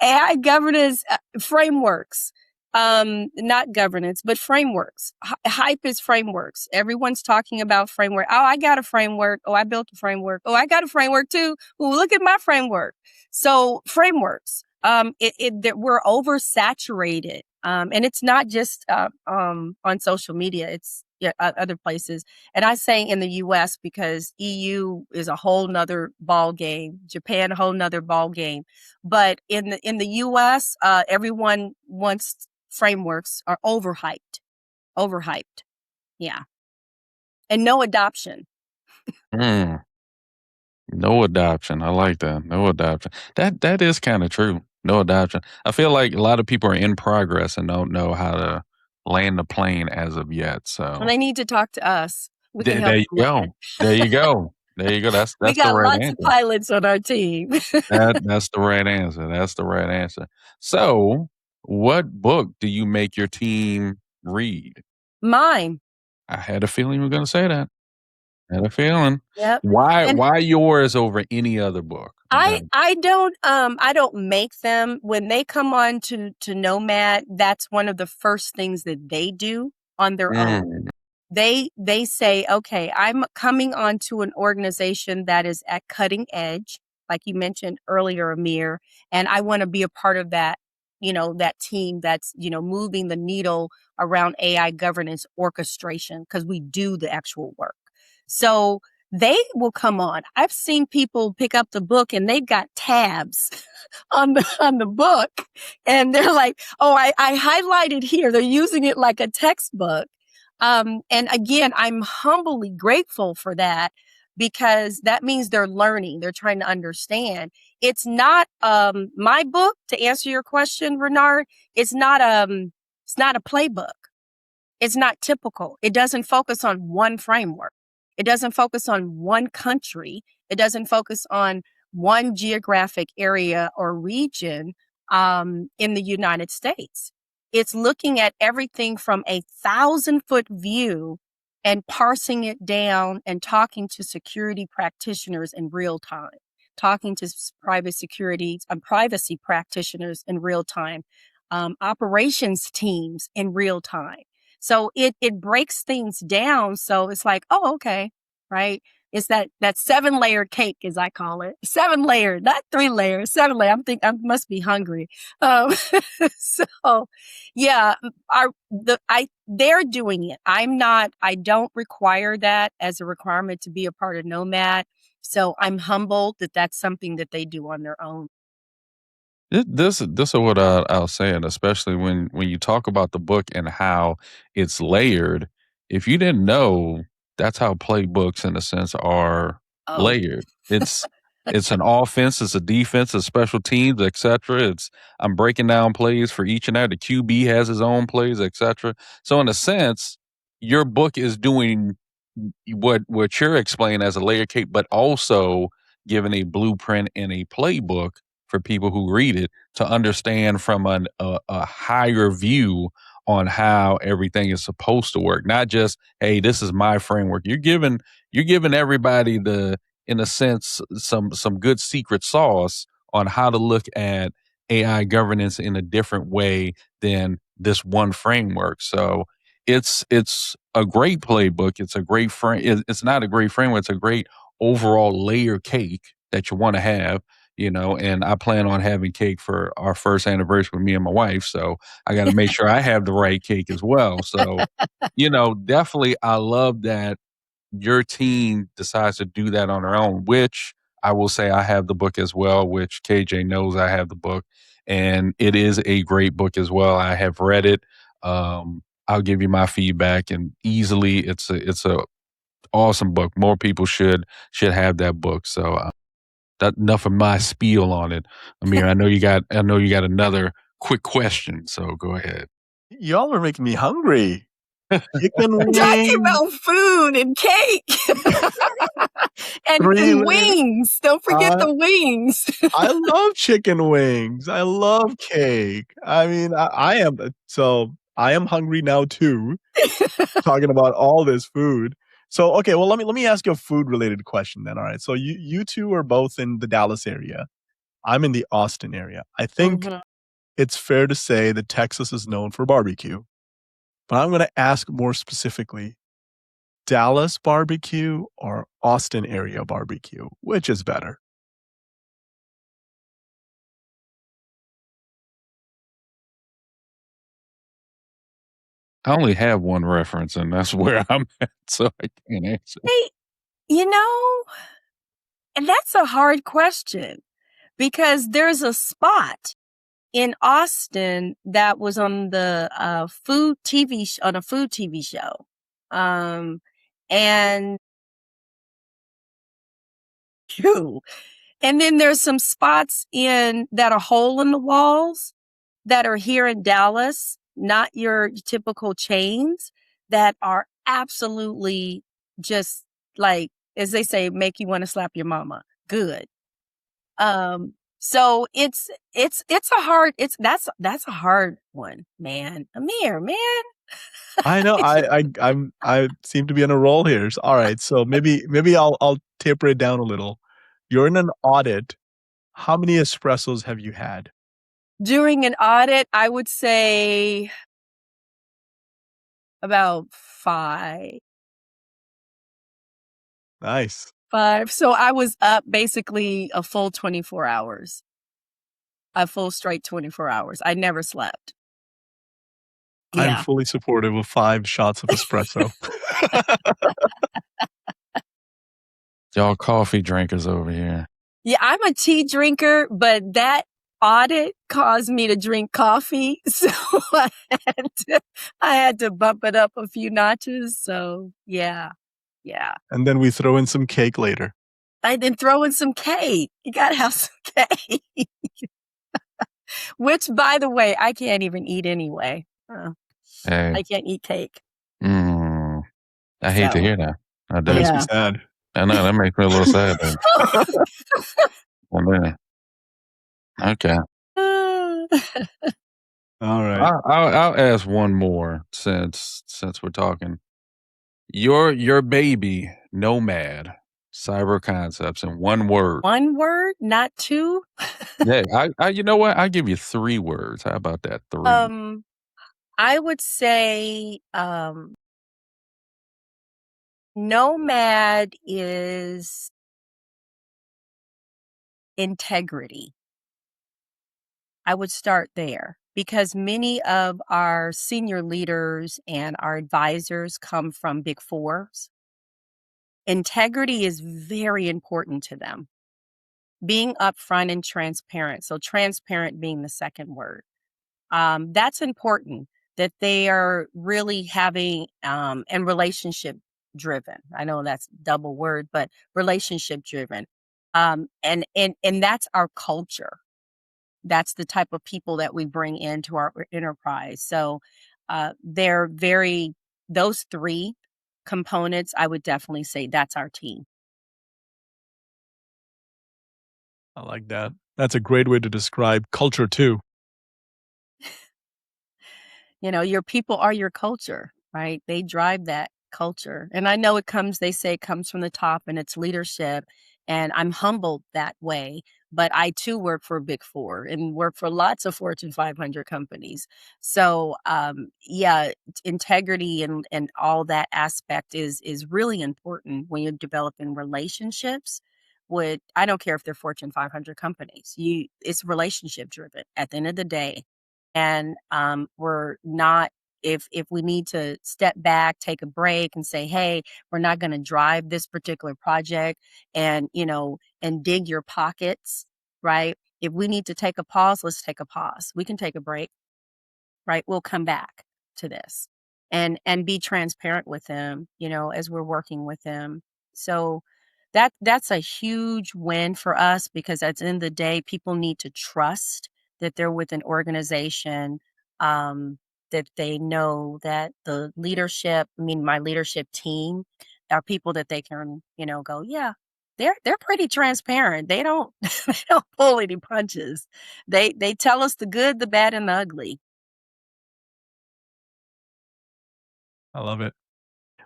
AI governance frameworks. Not governance, but frameworks. Hype is frameworks. Everyone's talking about framework. Oh, I got a framework. Oh, I built a framework. Oh, I got a framework too. Oh, look at my framework. So frameworks. We're oversaturated. And it's not just on social media. It's other places. And I say in the US because EU is a whole nother ball game. Japan, a whole nother ball game. But in the US, everyone wants frameworks are overhyped. Overhyped. Yeah. And no adoption. Mm, no adoption. I like that. No adoption. That is kind of true. No adoption. I feel like a lot of people are in progress and don't know how to land the plane as of yet. Well, So they need to talk to us. We can help there you them with that. go. There you go. There you go. We That's the got right lots of answer. pilots on our team. That's the right answer. That's the right answer. So, what book do you make your team read? Mine. I had a feeling you were going to say that. Had a feeling. Yep. Why? And Why yours over any other book? I don't make them when they come on to Nomad. That's one of the first things that they do on their own. Mm, They say, okay, I'm coming onto an organization that is at cutting edge, like you mentioned earlier, Amir, and I want to be a part of that, that team that's, moving the needle around AI governance orchestration because we do the actual work. So they will come on. I've seen people pick up the book and they've got tabs on the book, and they're like, "Oh, I highlighted here." They're using it like a textbook. And again, I'm humbly grateful for that because that means they're learning. They're trying to understand. It's not my book, to answer your question, Renard. It's not a playbook. It's not typical. It doesn't focus on one framework. It doesn't focus on one country. It doesn't focus on one geographic area or region in the United States. It's looking at everything from 1,000-foot view and parsing it down and talking to security practitioners in real time, talking to privacy practitioners in real time, operations teams in real time. So it breaks things down. So it's like, oh, okay, right? It's that 7-layer cake, as I call it. 7-layer, not 3 layers, 7-layer. I must be hungry. So yeah, they're doing it. I don't require that as a requirement to be a part of Nomad. So I'm humbled that that's something that they do on their own. this is what I'll say, and especially when you talk about the book and how it's layered. If you didn't know, that's how playbooks, in a sense, are Oh, layered. It's an offense, it's a defense, it's special teams, etc. I'm breaking down plays for each and every. The QB has his own plays, etc. So in a sense, your book is doing what you're explaining as a layer cake, but also giving a blueprint and a playbook for people who read it to understand from a higher view on how everything is supposed to work. Not just, hey, this is my framework. You're giving everybody in a sense, some good secret sauce on how to look at AI governance in a different way than this one framework. So it's a great playbook. It's a great It's not a great framework. It's a great overall layer cake that you want to have. And I plan on having cake for our first anniversary with me and my wife. So I got to make sure I have the right cake as well. So, definitely I love that your team decides to do that on their own, which I will say I have the book as well, which KJ knows I have the book. And it is a great book as well. I have read it. I'll give you my feedback, and easily it's a awesome book. More people should have that book. So that enough of my spiel on it. Amir, I know you got another quick question, so go ahead. Y'all are making me hungry. Chicken We're talking wings. about food and cake. and Three. wings. Don't forget the wings. I love chicken wings. I love cake. I mean, I am hungry now too, talking about all this food. So, okay, well, let me ask you a food related question then. All right. So you two are both in the Dallas area. I'm in the Austin area. I think Mhm. it's fair to say that Texas is known for barbecue. But I'm going to ask more specifically, Dallas barbecue or Austin area barbecue? Which is better? I only have one reference, and that's where I'm at, so I can't answer. Hey, you know, and that's a hard question because there's a spot in Austin that was on the food TV on a food TV show. And phew. And then there's some spots in that are hole in the walls that are here in Dallas, not your typical chains, that are absolutely just like, as they say, make you want to slap your mama. Good. So it's a hard that's a hard one, man. Amir, man. I know. I seem to be on a roll here. All right. So maybe I'll taper it down a little. You're in an audit. How many espressos have you had? During an audit, I would say about 5. Nice. 5. So I was up basically a full 24 hours. A full straight 24 hours. I never slept. I'm Yeah. fully supportive of 5 shots of espresso. Y'all coffee drinkers over here. Yeah, I'm a tea drinker, but that audit caused me to drink coffee. So I had to bump it up a few notches. So yeah. Yeah. And then we throw in some cake later. I then throw in some cake. You gotta have some cake. Which, by the way, I can't even eat anyway. Hey, I can't eat cake. I hate to So hear that. I That do. makes me yeah. sad. I know, that makes me a little sad, but I mean, okay. All right. I'll ask one more since we're talking. Your baby, Nomad, Cyber Concepts in one word. One word, not 2. Yeah, I you know what? I'll give you 3 words. How about that? 3. I would say Nomad is integrity. I would start there because many of our senior leaders and our advisors come from Big Fours. Integrity is very important to them. Being upfront and transparent. So transparent being the second word. That's important that they are really having and relationship driven. I know that's double word, but relationship driven. And that's our culture. That's the type of people that we bring into our enterprise. So they're very those 3 components. I would definitely say that's our team. I like that. That's a great way to describe culture too. Your people are your culture, right? They drive that culture. And I know they say it comes from the top and it's leadership. And I'm humbled that way. But I too work for Big Four and work for lots of Fortune 500 companies. So, yeah, integrity and all that aspect is really important when you're developing relationships with, I don't care if they're Fortune 500 companies. It's relationship driven at the end of the day. And we're not if we need to step back, take a break and say, hey, we're not going to drive this particular project and and dig your pockets, right? If we need to take a pause, let's take a pause. We can take a break, right? We'll come back to this and be transparent with them, as we're working with them. So that's a huge win for us because at the end of the day, people need to trust that they're with an organization that they know that the leadership, my leadership team, are people that they can, go, yeah, they're pretty transparent. They don't they don't pull any punches. They tell us the good, the bad, and the ugly. I love it.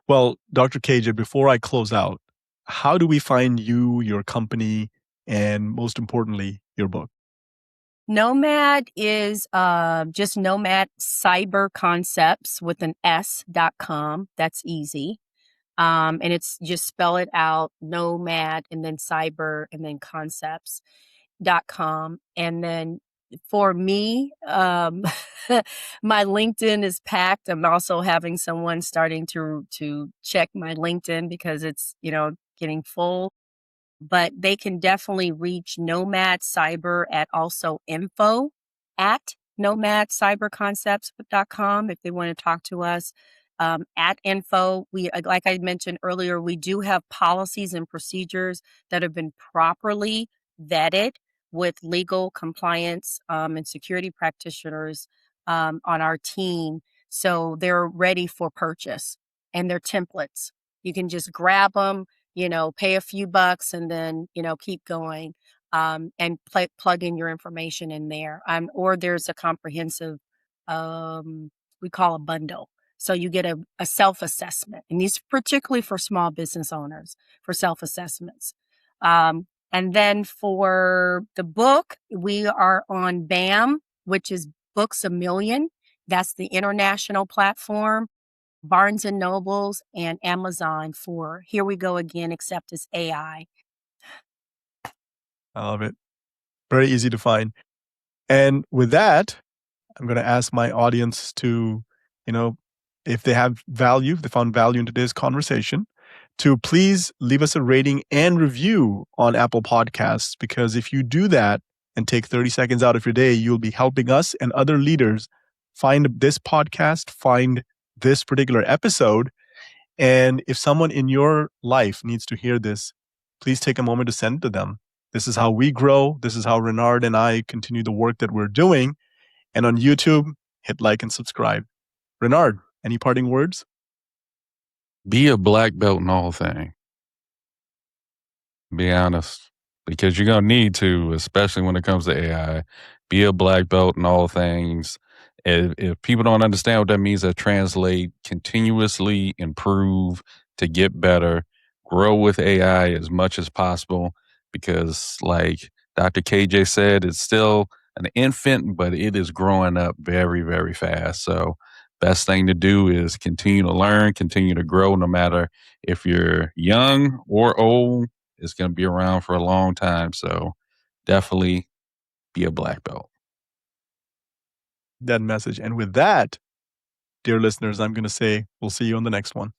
Well, Dr. KJ, before I close out, how do we find you, your company, and most importantly, your book? Nomad is just Nomad Cyber Concepts with an S.com. That's easy. And it's just spell it out, Nomad, and then cyber, and then concepts.com. And then for me, my LinkedIn is packed. I'm also having someone starting to check my LinkedIn because it's, getting full. But they can definitely reach Nomad Cyber at also info at nomadcyberconcepts.com if they want to talk to us. At info, we, like I mentioned earlier, we do have policies and procedures that have been properly vetted with legal compliance and security practitioners on our team. So they're ready for purchase, and they're templates. You can just grab them, pay a few bucks and then, keep going and plug in your information in there. Or there's a comprehensive, we call a bundle. So you get a self-assessment, and these particularly for small business owners for self-assessments. And then for the book, we are on BAM, which is Books a Million. That's the international platform. Barnes and Nobles and Amazon for Here We Go Again, except it's AI. I love it. Very easy to find. And with that, I'm going to ask my audience to, if they have value, if they found value in today's conversation, to please leave us a rating and review on Apple Podcasts, because if you do that and take 30 seconds out of your day, you'll be helping us and other leaders find this podcast, find this particular episode. And if someone in your life needs to hear this, please take a moment to send it to them. This is how we grow. This is how Renard and I continue the work that we're doing. And on YouTube, hit like and subscribe. Renard, any parting words? Be a black belt in all things. Be honest, because you're going to need to, especially when it comes to AI. Be a black belt in all things. If people don't understand what that means, that translate continuously improve to get better, grow with AI as much as possible, because like Dr. KJ said, it's still an infant, but it is growing up very, very fast. So best thing to do is continue to learn, continue to grow, no matter if you're young or old. It's going to be around for a long time. So definitely be a black belt. That message. And with that, dear listeners, I'm going to say we'll see you on the next one.